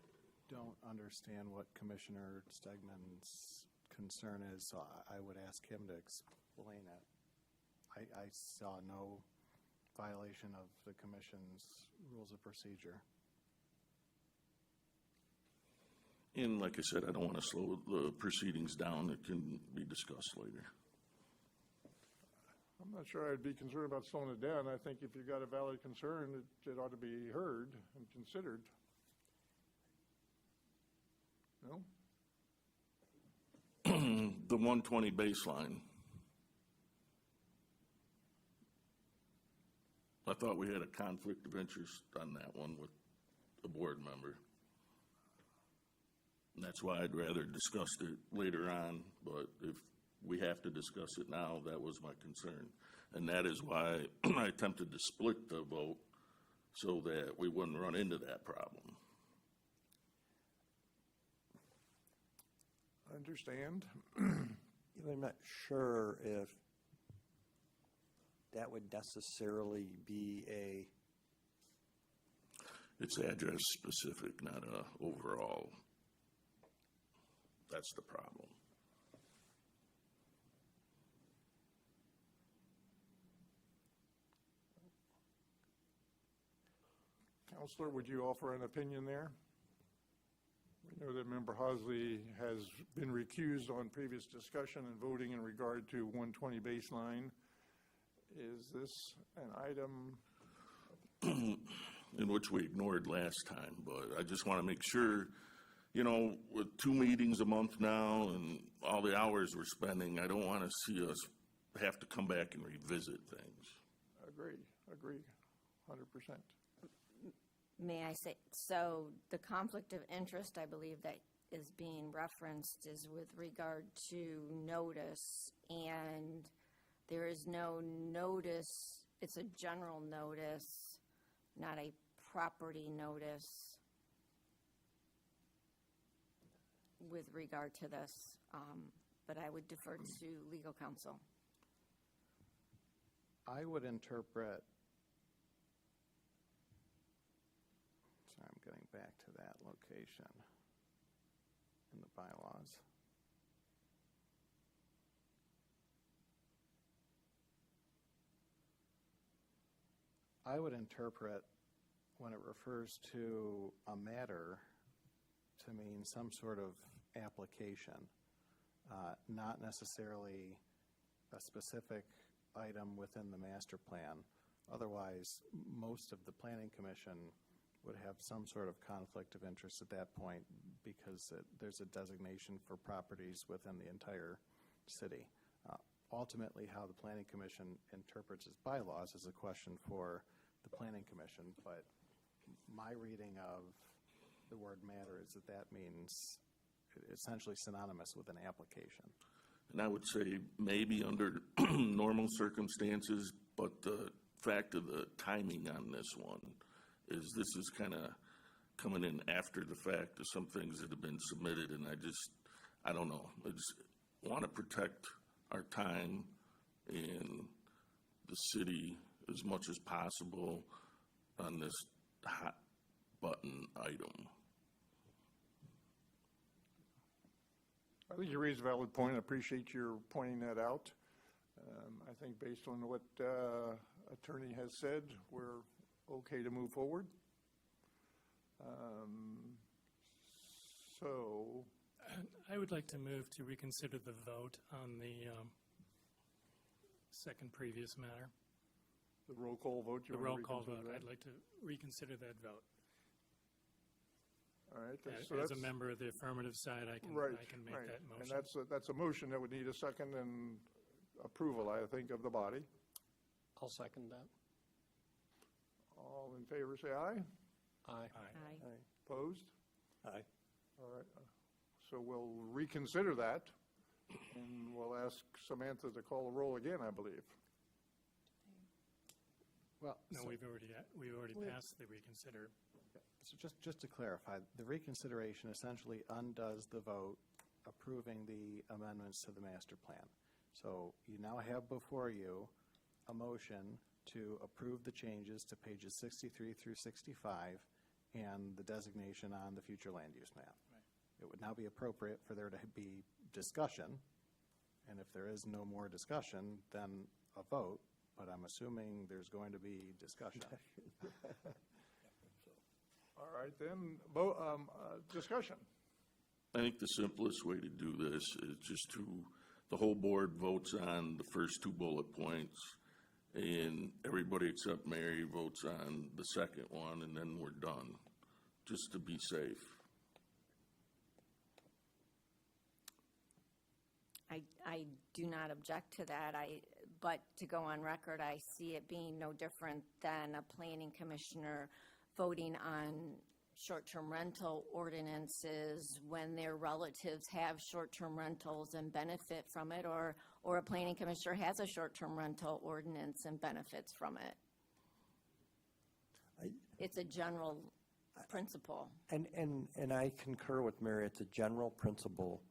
don't understand what Commissioner Stegman's concern is, so I would ask him to explain it. I saw no violation of the commission's rules of procedure. And like I said, I don't want to slow the proceedings down. It can be discussed later. I'm not sure I'd be concerned about slowing it down. I think if you've got a valid concern, it ought to be heard and considered. No? The 120 baseline. I thought we had a conflict of interest on that one with a board member. And that's why I'd rather discuss it later on, but if we we have to discuss it now. That was my concern. And that is why I attempted to split the vote so that we wouldn't run into that problem. Understand? I'm not sure if that would necessarily be It's address specific, not overall. That's the problem. Counselor, would you offer an opinion there? We know that Member Hosley has been recused on previous discussion and voting in regard to 120 baseline. Is this an item? In which we ignored last time, but I just want to make sure, with 2 meetings a month now and all the hours we're spending, I don't want to see us have to come back and revisit things. Agree, 100%. May I say, so the conflict of interest, I believe, that is being referenced is with regard to notice, and there is no notice, it's a general notice, not a property notice with regard to this, but I would defer to legal counsel. I would interpret, so I'm getting back to that location in the bylaws. I would interpret when it refers to a matter to mean some sort of application, not necessarily a specific item within the master plan. Otherwise, most of the planning commission would have some sort of conflict of interest at that point because there's a designation for properties within the entire city. Ultimately, how the planning commission interprets its bylaws is a question for the planning commission, but my reading of the word matter is that means essentially synonymous with an application. And I would say maybe under normal circumstances, but the fact of the timing on this one is this is kind of coming in after the fact of some things that have been submitted, and I don't know. I just want to protect our time and the city as much as possible on this hot button item. I think you raised a valid point. I appreciate your pointing that out. I think based on what attorney has said, we're okay to move forward. So I would like to move to reconsider the vote on the second previous matter. the roll call vote, you The want roll to call reconsider vote, that? I'd like to reconsider that vote. All right, As so a that's, member of the affirmative side, I can right, make right. that And motion. that's a motion that would need a second and approval, I think, of the body. I'll second that. All in favor, say aye. Aye. Aye. Opposed? Aye. All right, so we'll reconsider that, and we'll ask Samantha to call the roll again, I believe. Well, No, so- we've already passed the reconsider. So just to clarify, the reconsideration essentially undoes the vote approving the amendments to the master plan. So you now have before you a motion to approve the changes to pages 63 through 65 and the designation on the future land use map. It would now be appropriate for there to be discussion, and if there is no more discussion, then a vote, but I'm assuming there's going to be discussion. All right, then, discussion. I think the simplest way to do this is just the whole board votes on the first two bullet points, and everybody except Mary votes on the second one, and then we're done, just to be safe. I do not object to that. But to go on record, I see it being no different than a planning commissioner voting on short-term rental ordinances when their relatives have short-term rentals and benefit from it, or a planning commissioner has a short-term rental ordinance and benefits from it. It's a general principle. And I concur with Mary, it's a general principle.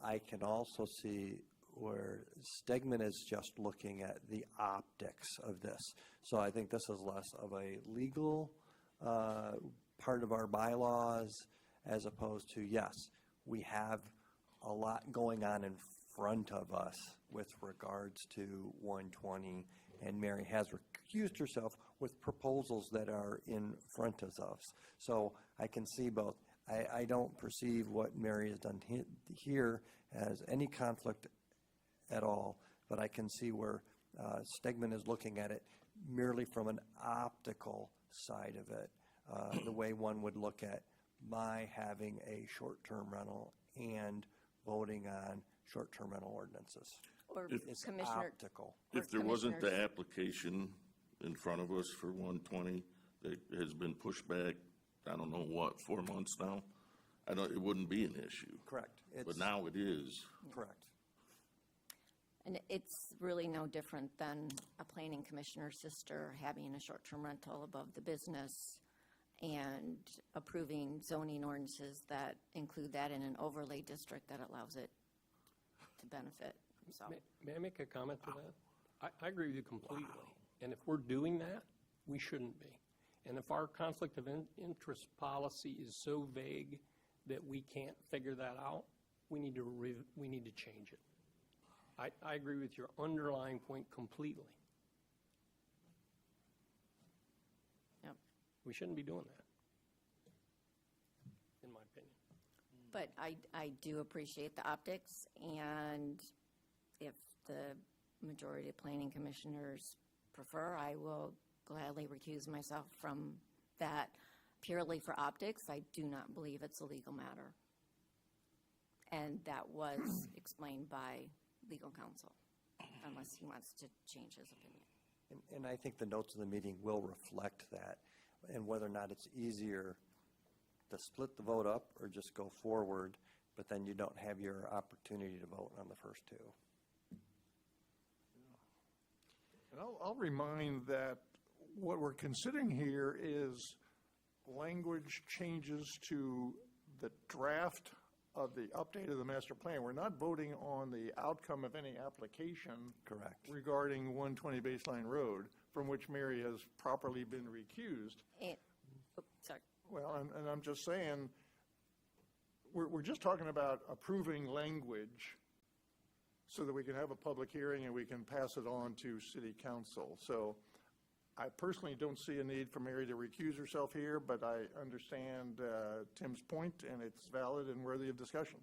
I can also see where Stegman is just looking at the optics of this. So I think this is less of a legal part of our bylaws as opposed to, yes, we have a lot going on in front of us with regards to 120, and Mary has recused herself with proposals that are in front of us. So I can see both. I don't perceive what Mary has done here as any conflict at all, but I can see where Stegman is looking at it merely from an optical side of it, the way one would look at my having a short-term rental and voting on short-term rental ordinances. Or It's Commissioner. optical. If there wasn't the Commissioners. application in front of us for 120 that has been pushed back, I don't know what, 4 months now, it wouldn't be an issue. Correct. But It's now it is. correct. And it's really no different than a planning commissioner's sister having a short-term rental above the business and approving zoning ordinances that include that in an overlay district that allows it to benefit, so. May I make a comment to that? I agree with you completely. And if we're doing that, we shouldn't be. And if our conflict of interest policy is so vague that we can't figure that out, we need to change it. I agree with your underlying point completely. Yep. We shouldn't be doing that, in my opinion. But I do appreciate the optics, and if the majority of planning commissioners prefer, I will gladly recuse myself from that purely for optics. I do not believe it's a legal matter. And that was explained by legal counsel, unless he wants to change his opinion. And I think the notes of the meeting will reflect that, and whether or not it's easier to split the vote up or just go forward, but then you don't have your opportunity to vote on the first two. And I'll remind that what we're considering here is language changes to the draft of the update of the master plan. We're not voting on the outcome of any application. Correct. Regarding 120 Baseline Road, from which Mary has properly been recused. Sorry. Well, and I'm just saying, we're just talking about approving language so that we can have a public hearing and we can pass it on to city council. So I personally don't see a need for Mary to recuse herself here, but I understand Tim's point, and it's valid and worthy of discussion.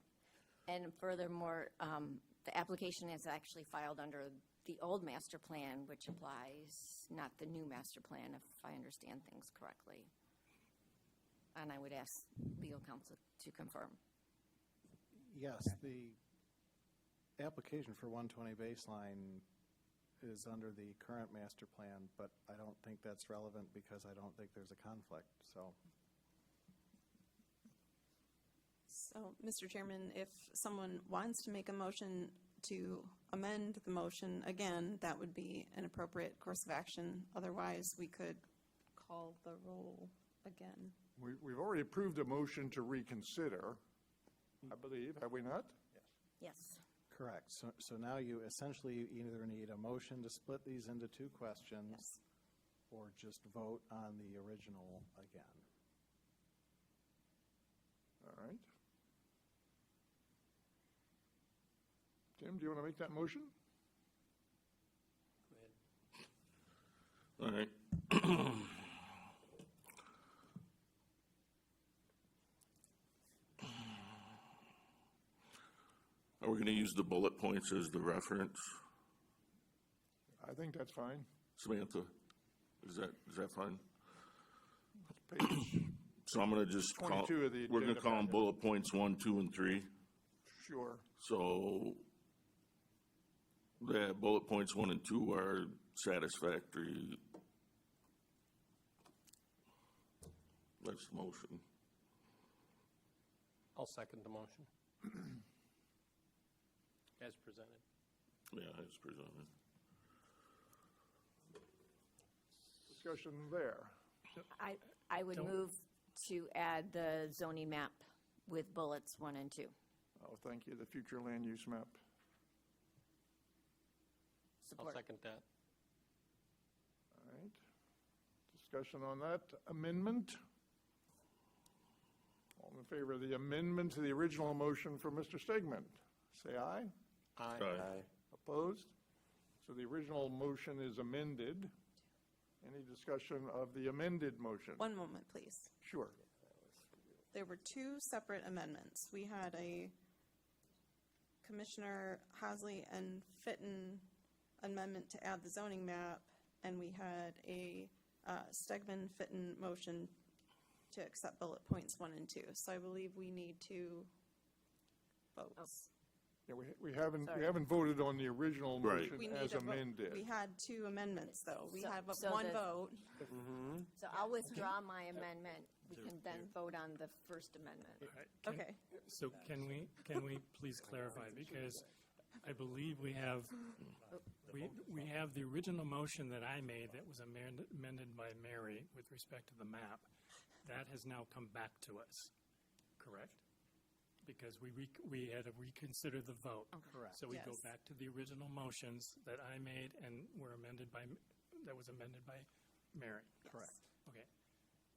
And furthermore, the application is actually filed under the old master plan, which applies, not the new master plan, if I understand things correctly. And I would ask legal counsel to confirm. Yes, the application for 120 Baseline is under the current master plan, but I don't think that's relevant because I don't think there's a conflict, so. So, Mr. Chairman, if someone wants to make a motion to amend the motion, again, that would be an appropriate course of action. Otherwise, we could call the roll again. We've already approved a motion to reconsider, I believe, have we not? Yes. Correct. So now you essentially either need a motion to split these into two questions or just vote on the original again. All right. Tim, do you want to make that motion? All right. Are we going to use the bullet points as the reference? I think that's fine. Samantha, is that fine? Page So I'm going to just call, 22 of the we're going to agenda call them packet. bullet points 1, 2, and 3. Sure. So the bullet points 1 and 2 are satisfactory. That's the motion. I'll second the motion. As presented. Yeah, as presented. Discussion there. I would Don't- move to add the zoning map with bullets 1 and 2. Oh, thank you, the future land use map. I'll Support. second that. All right. Discussion on that amendment? All in favor of the amendment to the original motion from Mr. Stegman, say aye. Aye. Opposed? So the original motion is amended. Any discussion of the amended motion? One moment, please. Sure. There were two separate amendments. We had a Commissioner Hasley and Fitton amendment to add the zoning map, and we had a Stegman-Fitton motion to accept bullet points 1 and 2. So I believe we need to vote. Yeah, we haven't voted on the original Right. motion We need as a vote. amended. We had two amendments, though. We So- had so one the- vote. So I'll withdraw my amendment. We can then vote on the first amendment. All right, can- Okay. So can we please clarify, because I believe we have the original motion that I made that was amended by Mary with respect to the map. That has now come back to us, correct? Because we had to reconsider the vote. Correct. So we go Yes. back to the original motions that I made and were amended that was amended by Mary. Correct. Okay.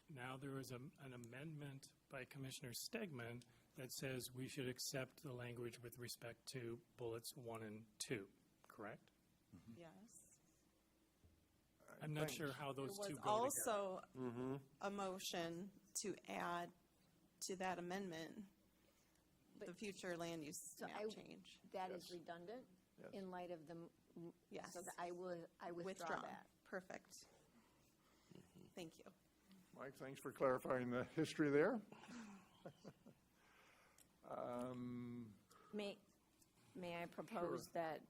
Now there is an amendment by Commissioner Stegman that says we should accept the language with respect to bullets 1 and 2, correct? Yes. I'm not Thanks. sure how those There two was go together. also a motion to add to that amendment the future land use So map I- change. That is redundant Yes. in light of the, Yes. so that I withdraw Withdrawn. that. Perfect. Thank you. Mike, thanks for clarifying the history there. May I propose that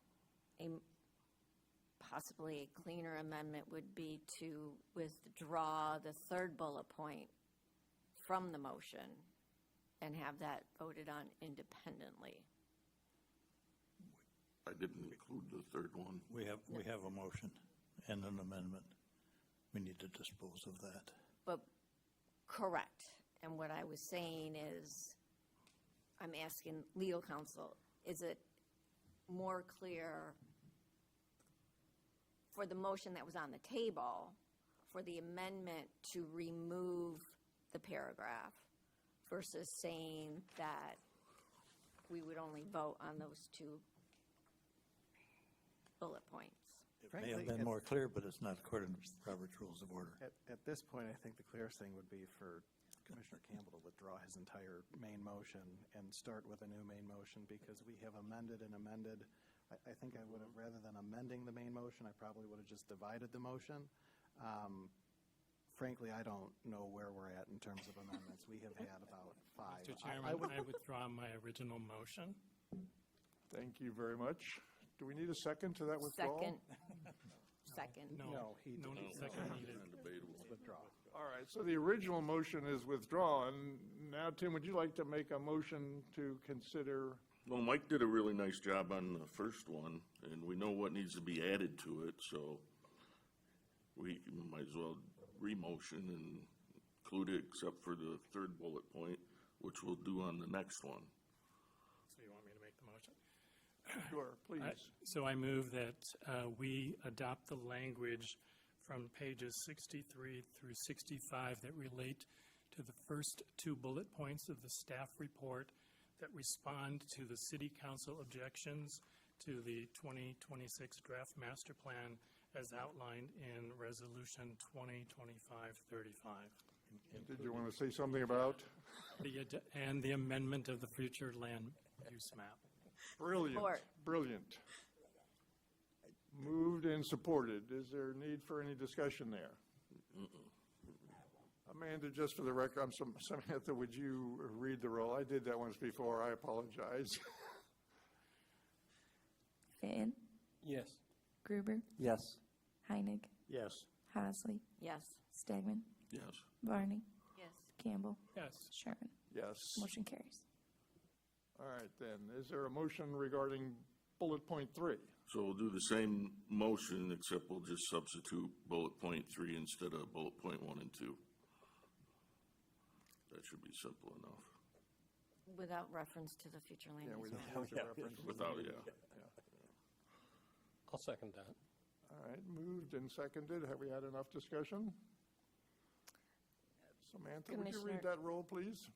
possibly a cleaner amendment would be to withdraw the third bullet point from the motion and have that voted on independently? I didn't include the third one. We have a motion and an amendment. We need to dispose of that. But, correct. And what I was saying is, I'm asking legal counsel, is it more clear for the motion that was on the table, for the amendment to remove the paragraph versus saying that we would only vote on those two bullet points? It may have Frankly, been it- more clear, but it's not according to Robert's Rules of Order. At this point, I think the clearest thing would be for Commissioner Campbell to withdraw his entire main motion and start with a new main motion, because we have amended and amended. I think I would have, rather than amending the main motion, I probably would have just divided the motion. Frankly, I don't know where we're at in terms of amendments. We have had about 5. Mr. Chairman, I withdraw my original motion. Thank you very much. Do we need a second to that withdrawal? Second. No, No, he no didn't. second needed. Undebatable. Withdraw. All right, so the original motion is withdrawn. Now, Tim, would you like to make a motion to consider? Well, Mike did a really nice job on the first one, and we know what needs to be added to it, so we might as well re-motion and include it except for the third bullet point, which we'll do on the next one. So you want me to make the motion? Sure, please. So I move that we adopt the language from pages 63 through 65 that relate to the first two bullet points of the staff report that respond to the city council objections to the 2026 draft master plan as outlined in resolution 2025-35. Did you want to say something about? And the amendment of the future land use map. Brilliant, Support. brilliant. Moved and supported. Is there need for any discussion there? Amanda, just for the record, Samantha, would you read the roll? I did that once before. I apologize. Fitton, Yes. Gruber, Yes. Heinig, Yes. Hasley, Yes. Stegman, Yes. Barney, Yes. Campbell, Yes. Sherman. Yes. Motion carries. All right, then. Is there a motion regarding bullet point 3? So we'll do the same motion, except we'll just substitute bullet point 3 instead of bullet point 1 and 2. That should be simple enough. Without reference to the future land Yeah, we use don't map. have to reference. Without, yeah. I'll second that. All right, moved and seconded. Have we had enough discussion? Samantha, would you read Commissioner- that roll, please?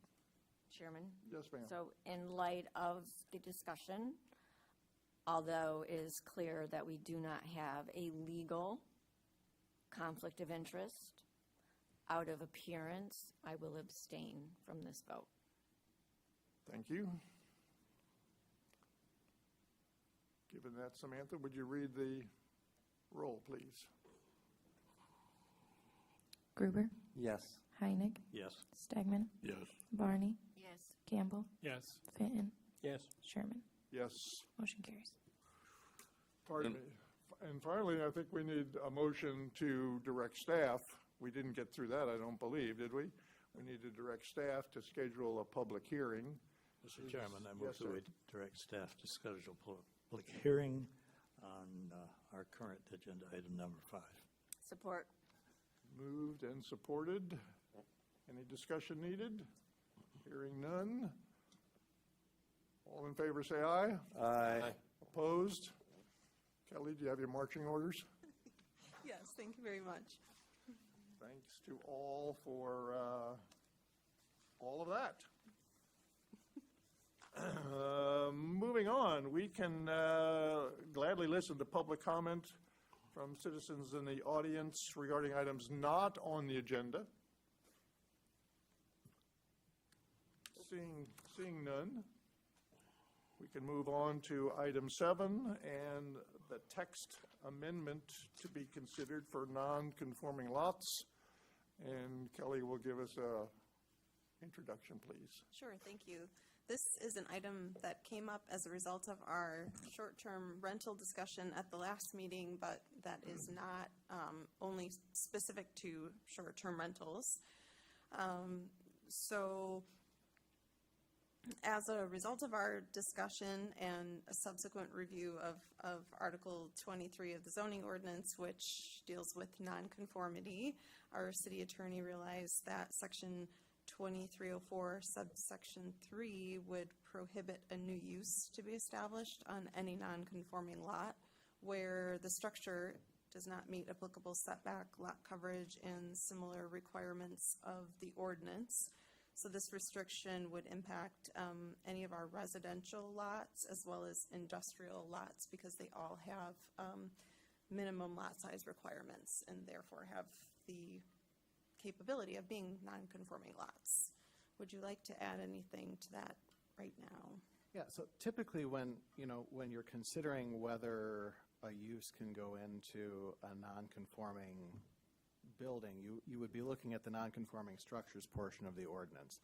Chairman? Yes, ma'am. So in light of the discussion, although it is clear that we do not have a legal conflict of interest, out of appearance, I will abstain from this vote. Thank you. Given that, Samantha, would you read the roll, please? Gruber, Yes. Heinig, Yes. Stegman, Yes. Barney, Yes. Campbell, Yes. Fenton, Yes. Sherman. Yes. Motion carries. Pardon me. And finally, I think we need a motion to direct staff. We didn't get through that, I don't believe, did we? We need to direct staff to schedule a public hearing. Mr. Chairman, I Yes, move that sir. we direct staff to schedule public hearing on our current agenda item number 5. Support. Moved and supported. Any discussion needed? Hearing none. All in favor, say aye. Aye. Opposed? Kelly, do you have your marching orders? Yes, thank you very much. Thanks to all for all of that. Moving on, we can gladly listen to public comment from citizens in the audience regarding items not on the agenda. Seeing none, we can move on to item 7 and the text amendment to be considered for non-conforming lots. And Kelly will give us a introduction, please. Sure, thank you. This is an item that came up as a result of our short-term rental discussion at the last meeting, but that is not only specific to short-term rentals. So as a result of our discussion and a subsequent review of Article 23 of the zoning ordinance, which deals with nonconformity, our city attorney realized that Section 2304 subsection 3 would prohibit a new use to be established on any nonconforming lot where the structure does not meet applicable setback, lot coverage, and similar requirements of the ordinance. So this restriction would impact any of our residential lots as well as industrial lots because they all have minimum lot size requirements and therefore have the capability of being non-conforming lots. Would you like to add anything to that right now? Yeah, so typically when you're considering whether a use can go into a non-conforming building, you would be looking at the non-conforming structures portion of the ordinance.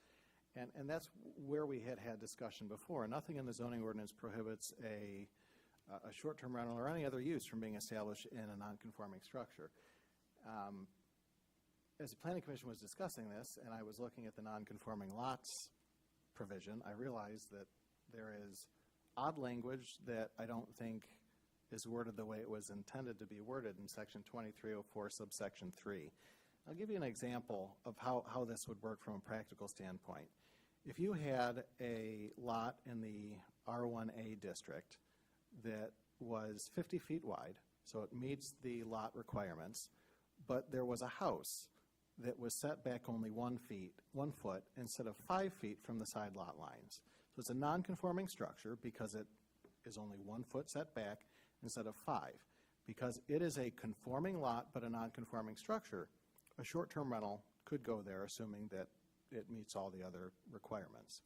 And that's where we had discussion before. Nothing in the zoning ordinance prohibits a short-term rental or any other use from being established in a non-conforming structure. As the Planning Commission was discussing this, and I was looking at the non-conforming lots provision, I realized that there is odd language that I don't think is worded the way it was intended to be worded in Section 2304, subsection 3. I'll give you an example of how this would work from a practical standpoint. If you had a lot in the R1A district that was 50 feet wide, so it meets the lot requirements, but there was a house that was set back only 1 foot instead of 5 feet from the side lot lines. So it's a non-conforming structure because it is only 1 foot set back instead of 5. Because it is a conforming lot but a non-conforming structure, a short-term rental could go there assuming that it meets all the other requirements.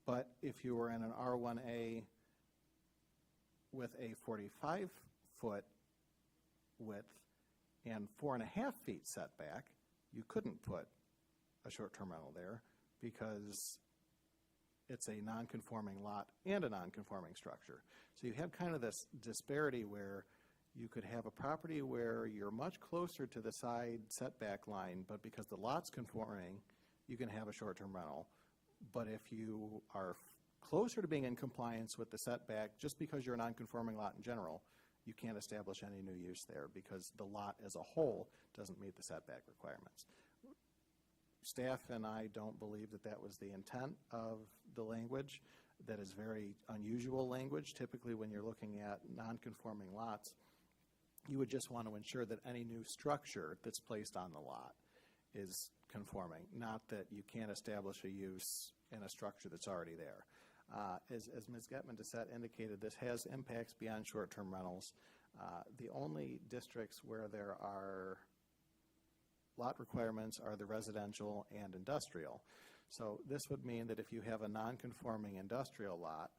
But if you were in an R1A with a 45-foot width and 4.5 feet setback, you couldn't put a short-term rental there because it's a non-conforming lot and a non-conforming structure. So you have kind of this disparity where you could have a property where you're much closer to the side setback line, but because the lot's conforming, you can have a short-term rental. But if you are closer to being in compliance with the setback, just because you're a non-conforming lot in general, you can't establish any new use there because the lot as a whole doesn't meet the setback requirements. Staff and I don't believe that that was the intent of the language. That is very unusual language. Typically, when you're looking at non-conforming lots, you would just want to ensure that any new structure that's placed on the lot is conforming, not that you can't establish a use in a structure that's already there. As Ms. Getman-Dessette indicated, this has impacts beyond short-term rentals. The only districts where there are lot requirements are the residential and industrial. So this would mean that if you have a non-conforming industrial lot,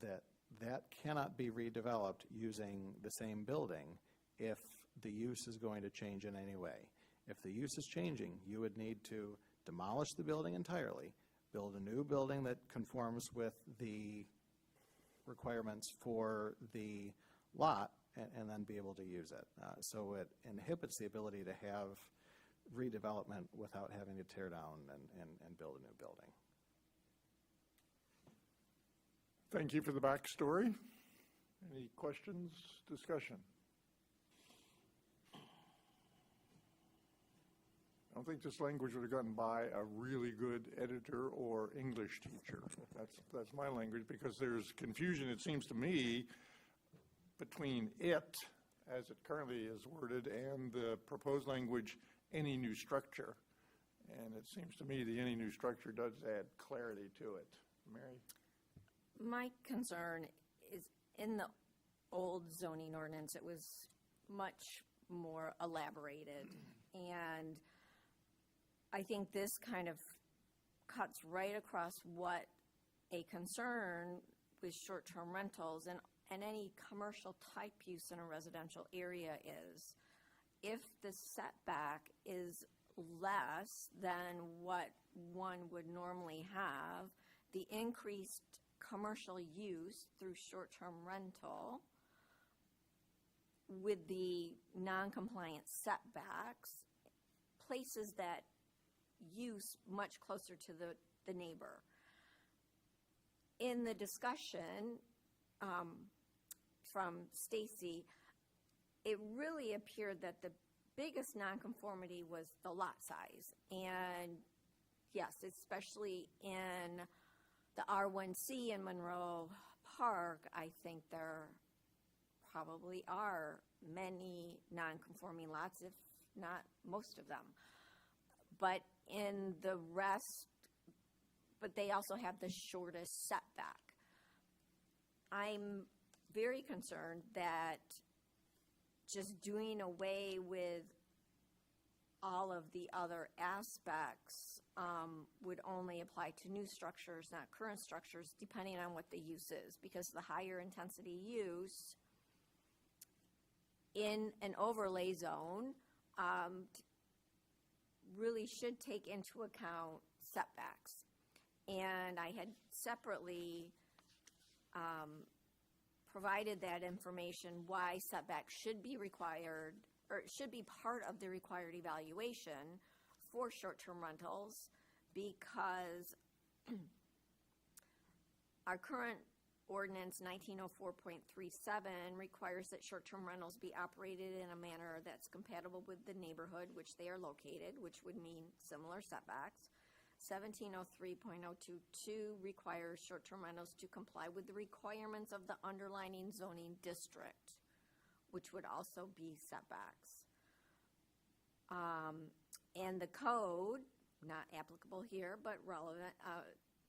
that cannot be redeveloped using the same building if the use is going to change in any way. If the use is changing, you would need to demolish the building entirely, build a new building that conforms with the requirements for the lot, and then be able to use it. So it inhibits the ability to have redevelopment without having to tear down and build a new building. Thank you for the backstory. Any questions, discussion? I don't think this language would have gotten by a really good editor or English teacher. That's my language, because there's confusion, it seems to me, between it, as it currently is worded, and the proposed language, any new structure. And it seems to me the any new structure does add clarity to it. Mary? My concern is in the old zoning ordinance, it was much more elaborated. And I think this kind of cuts right across what a concern with short-term rentals and any commercial type use in a residential area is. If the setback is less than what one would normally have, the increased commercial use through short-term rental with the non-compliant setbacks places that use much closer to the neighbor. In the discussion from Stacy, it really appeared that the biggest nonconformity was the lot size. And yes, especially in the R1C in Monroe Park, I think there probably are many nonconforming lots, if not most of them. But in the rest, but they also have the shortest setback. I'm very concerned that just doing away with all of the other aspects would only apply to new structures, not current structures, depending on what the use is, because the higher intensity use in an overlay zone really should take into account setbacks. And I had separately provided that information, why setbacks should be required, or should be part of the required evaluation for short-term rentals, because our current ordinance 1904.37 requires that short-term rentals be operated in a manner that's compatible with the neighborhood which they are located, which would mean similar setbacks. 1703.022 requires short-term rentals to comply with the requirements of the underlying zoning district, which would also be setbacks. And the code, not applicable here, but relevant,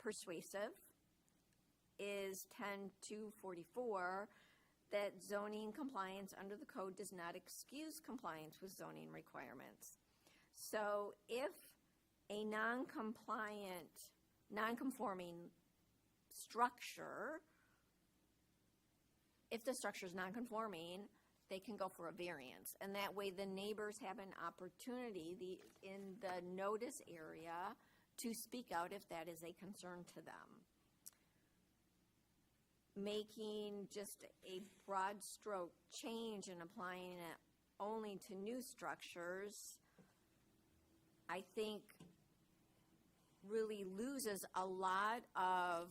persuasive, is 10244, that zoning compliance under the code does not excuse compliance with zoning requirements. So if a non-conforming structure, if the structure is non-conforming, they can go for a variance. And that way the neighbors have an opportunity in the notice area to speak out if that is a concern to them. Making just a broad stroke change and applying it only to new structures, I think really loses a lot of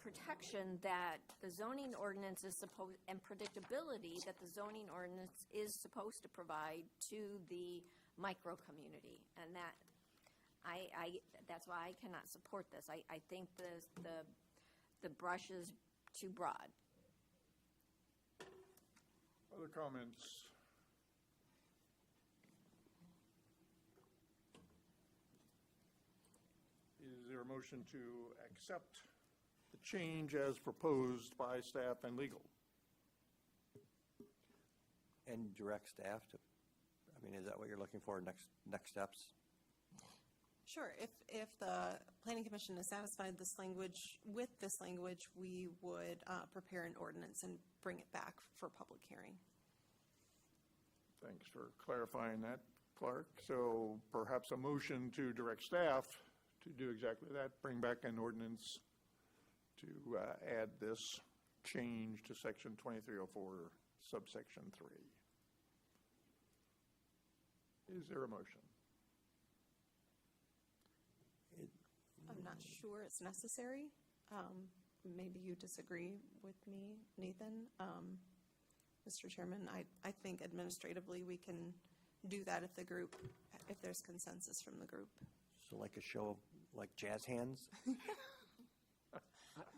protection that the zoning ordinance is supposed, and predictability that the zoning ordinance is supposed to provide to the micro community. And that, that's why I cannot support this. I think the brush is too broad. Other comments? Is there a motion to accept the change as proposed by staff and legal? And direct staff to, I mean, is that what you're looking for, next steps? Sure. If the planning commission is satisfied with this language, we would prepare an ordinance and bring it back for public hearing. Thanks for clarifying that, Clark. So perhaps a motion to direct staff to do exactly that, bring back an ordinance to add this change to section 2304, subsection 3. Is there a motion? I'm not sure it's necessary. Maybe you disagree with me, Nathan. Mr. Chairman, I think administratively we can do that if there's consensus from the group. So like a show of, like jazz hands?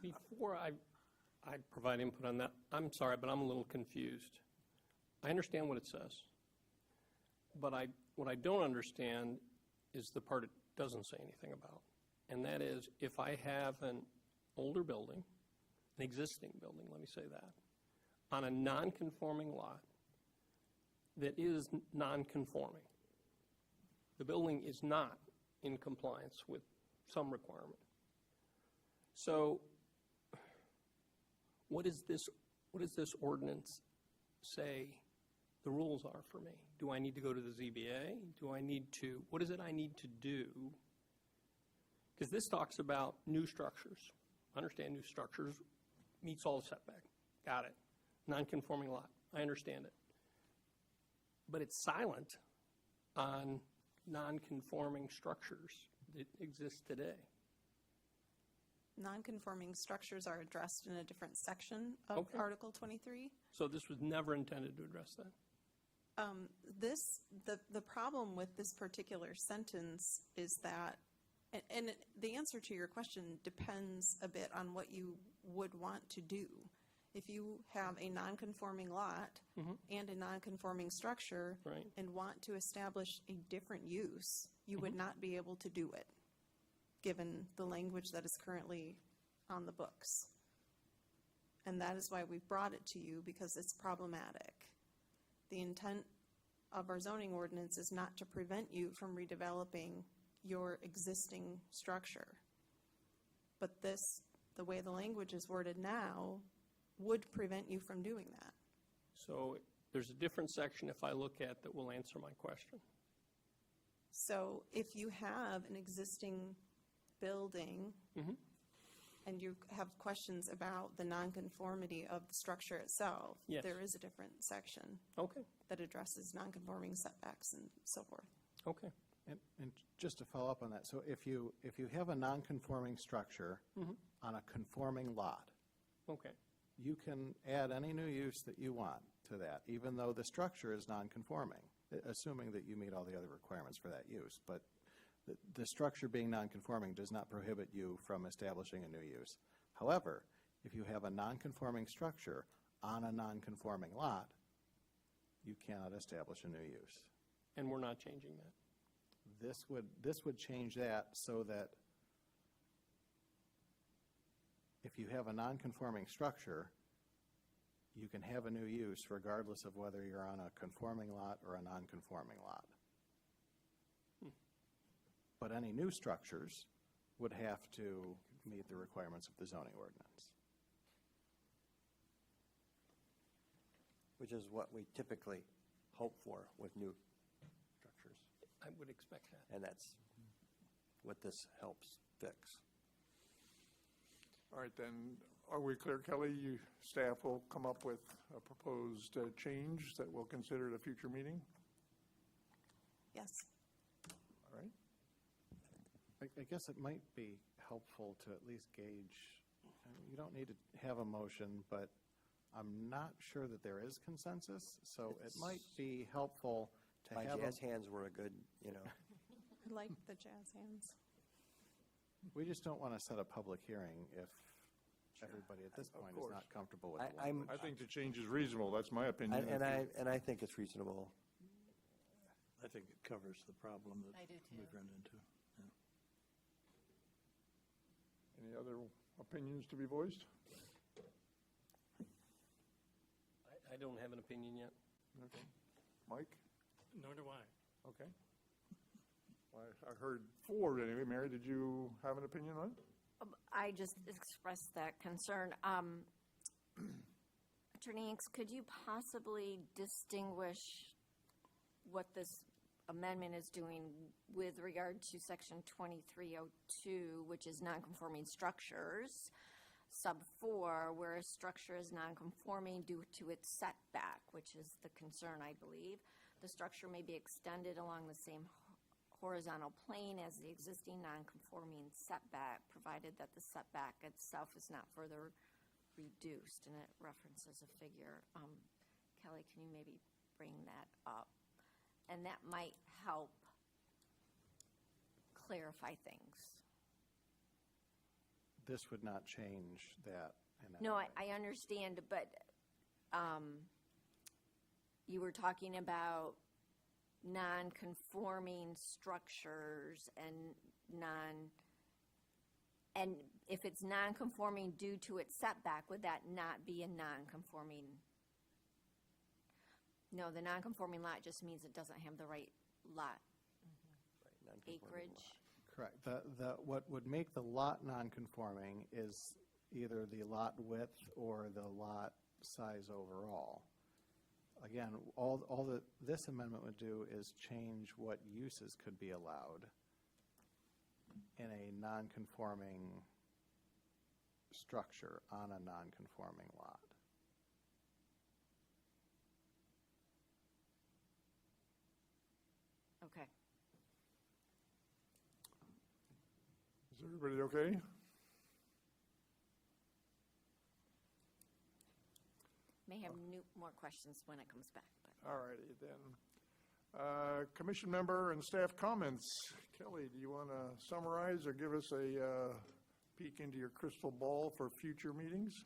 Before I provide input on that, I'm sorry, but I'm a little confused. I understand what it says, but what I don't understand is the part it doesn't say anything about. And that is, if I have an older building, an existing building, let me say that, on a non-conforming lot that is non-conforming, the building is not in compliance with some requirement. So what does this ordinance say the rules are for me? Do I need to go to the ZBA? What is it I need to do? Because this talks about new structures. I understand new structures meets all the setback. Got it. Non-conforming lot. I understand it. But it's silent on non-conforming structures that exist today. Non-conforming structures are addressed in a different section of Article 23. So this was never intended to address that? The problem with this particular sentence is that, and the answer to your question depends a bit on what you would want to do. If you have a non-conforming lot and a non-conforming structure and want to establish a different use, you would not be able to do it, given the language that is currently on the books. And that is why we've brought it to you, because it's problematic. The intent of our zoning ordinance is not to prevent you from redeveloping your existing structure. But the way the language is worded now, would prevent you from doing that. So there's a different section if I look at that will answer my question. So if you have an existing building and you have questions about the nonconformity of the structure itself, there is a different section that addresses nonconforming setbacks and so forth. Okay. And just to follow up on that, so if you have a non-conforming structure on a conforming lot, you can add any new use that you want to that, even though the structure is non-conforming, assuming that you meet all the other requirements for that use. But the structure being non-conforming does not prohibit you from establishing a new use. However, if you have a non-conforming structure on a non-conforming lot, you cannot establish a new use. And we're not changing that? This would change that so that if you have a non-conforming structure, you can have a new use regardless of whether you're on a conforming lot or a non-conforming lot. But any new structures would have to meet the requirements of the zoning ordinance. Which is what we typically hope for with new structures. I would expect that. And that's what this helps fix. All right, then, are we clear, Kelly? Staff will come up with a proposed change that we'll consider at a future meeting? Yes. All right. I guess it might be helpful to at least gauge, you don't need to have a motion, but I'm not sure that there is consensus, so it might be helpful to My have. jazz hands were a good, I like the jazz hands. We just don't want to set a public hearing if everybody at this point is course. not comfortable with I- the I'm- language. I think the change is reasonable, that's my opinion. and I think it's reasonable. I think it covers the problem that I do too. we've run into. Yeah. Any other opinions to be voiced? I don't have an opinion yet. Okay. Mike? Nor do I. Okay. Well, I heard four anyway. Mary, did you have an opinion on it? I just expressed that concern. Attorney Inks, could you possibly distinguish what this amendment is doing with regard to Section 2302, which is nonconforming structures, sub 4, where a structure is nonconforming due to its setback, which is the concern, I believe. The structure may be extended along the same horizontal plane as the existing nonconforming setback, provided that the setback itself is not further reduced, and it references a figure. Kelly, can you maybe bring that up? And that might help clarify things. This would not change that. in any No, way. I understand, but you were talking about non-conforming structures and and if it's non-conforming due to its setback, would that not be a non-conforming? No, the non-conforming lot just means it doesn't have the right lot Non-conforming acreage. Correct. What would make the lot non-conforming is either the lot width or the lot size overall. Again, all that this amendment would do is change what uses could be allowed in a non-conforming structure on a non-conforming lot. Okay. Is everybody okay? May have more questions when it comes back, but. All righty then. Commission member and staff comments. Kelly, do you want to summarize or give us a peek into your crystal ball for future meetings?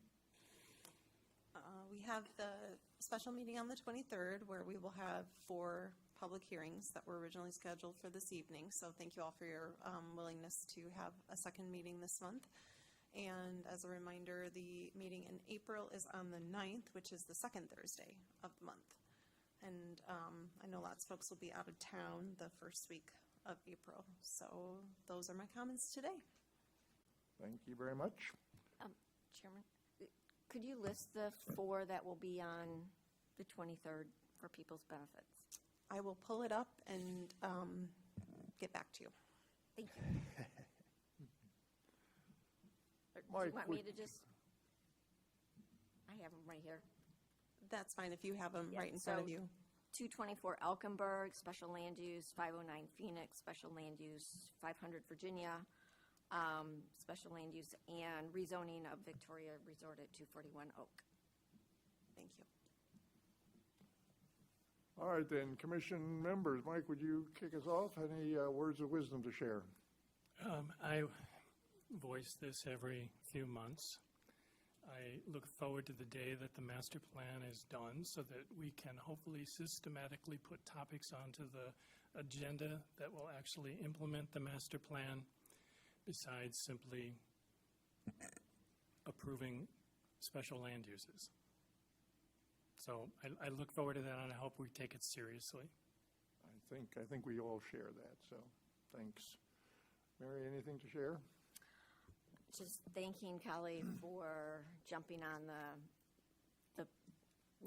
We have the special meeting on the 23rd where we will have 4 public hearings that were originally scheduled for this evening. So thank you all for your willingness to have a second meeting this month. And as a reminder, the meeting in April is on the 9th, which is the second Thursday of the month. And I know lots of folks will be out of town the first week of April. So those are my comments today. Thank you very much. Chairman, could you list the 4 that will be on the 23rd for people's benefits? I will pull it up and get back to you. Thank you. Or do Mike, you want me to just, I have them right here. That's fine if you have them Yeah, right in front of so you. 224 Elkenberg, special land use, 509 Phoenix, special land use, 500 Virginia, special land use, and rezoning of Victoria Resort at 241 Oak. Thank you. All right then, commission members. Mike, would you kick us off? Any words of wisdom to share? I voice this every few months. I look forward to the day that the master plan is done so that we can hopefully systematically put topics onto the agenda that will actually implement the master plan besides simply approving special land uses. So I look forward to that, and I hope we take it seriously. I think we all share that, so thanks. Mary, anything to share? Just thanking Kelly for jumping on the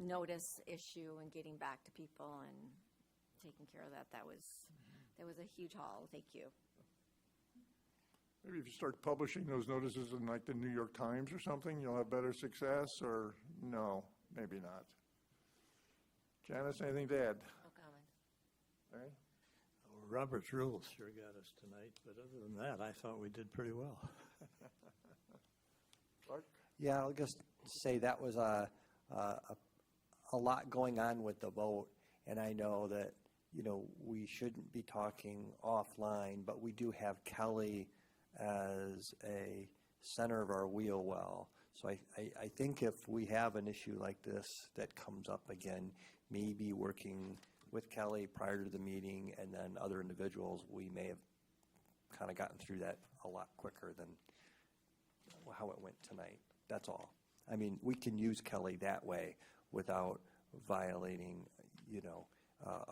notice issue and getting back to people and taking care of that. That was a huge haul. Thank you. Maybe if you start publishing those notices in like the New York Times or something, you'll have better success, or no, maybe not. Janice, anything to add? No comment. All right. Robert's rules sure got us tonight, but other than that, I thought we did pretty well. Clark? Yeah, I'll just say that was a lot going on with the vote, and I know that, you know, we shouldn't be talking offline, but we do have Kelly as a center of our wheel well. So I think if we have an issue like this that comes up again, maybe working with Kelly prior to the meeting and then other individuals, we may have kind of gotten through that a lot quicker than how it went tonight. That's all. I mean, we can use Kelly that way without violating, you know,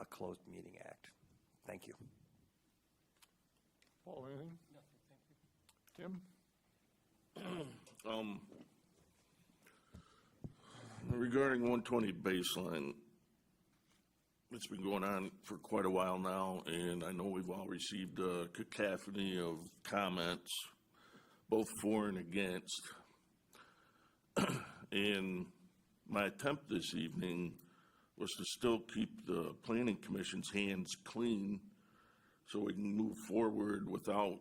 a closed meeting act. Thank you. Paul, anything? Tim? Regarding 120 baseline, it's been going on for quite a while now, and I know we've all received a cacophony of comments, both for and against. And my attempt this evening was to still keep the Planning Commission's hands clean so we can move forward without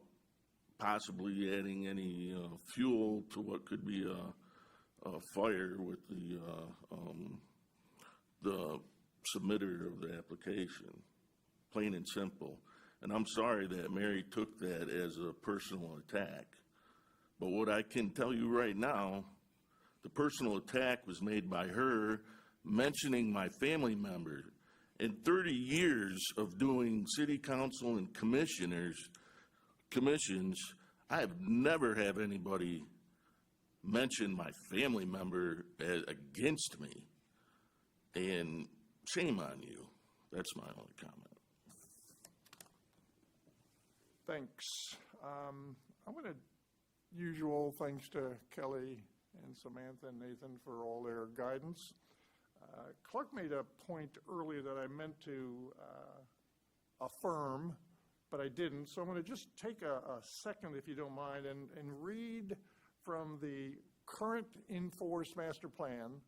possibly adding any fuel to what could be a fire with the submitter of the application, plain and simple. And I'm sorry that Mary took that as a personal attack. But what I can tell you right now, the personal attack was made by her mentioning my family member. In 30 years of doing city council and commissions, I have never had anybody mention my family member against me. And shame on you. That's my only comment. Thanks. I'm going to, usual thanks to Kelly and Samantha and Nathan for all their guidance. Clark made a point earlier that I meant to affirm, but I didn't. So I'm going to just take a second, if you don't mind, and read from the current in-force master plan.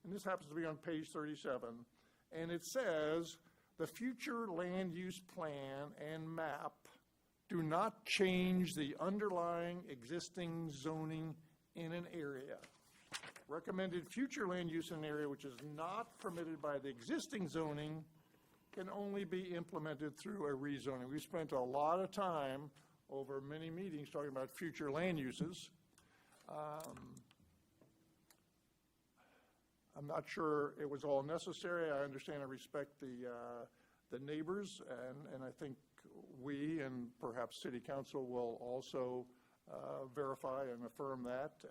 And this happens to be on page 37. And it says, the future land use plan and map do not change the underlying existing zoning in an area. Recommended future land use in an area which is not permitted by the existing zoning can only be implemented through a rezoning. We spent a lot of time over many meetings talking about future land uses. I'm not sure it was all necessary. I understand and respect the neighbors, and I think we and perhaps City Council will also verify and affirm that.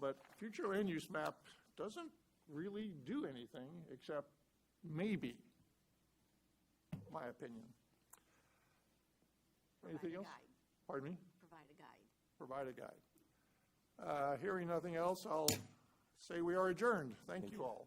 But future land use map doesn't really do anything except maybe, my opinion. Anything else? Pardon me? Provide a guide. Hearing nothing else, I'll say we are adjourned. Thank you all.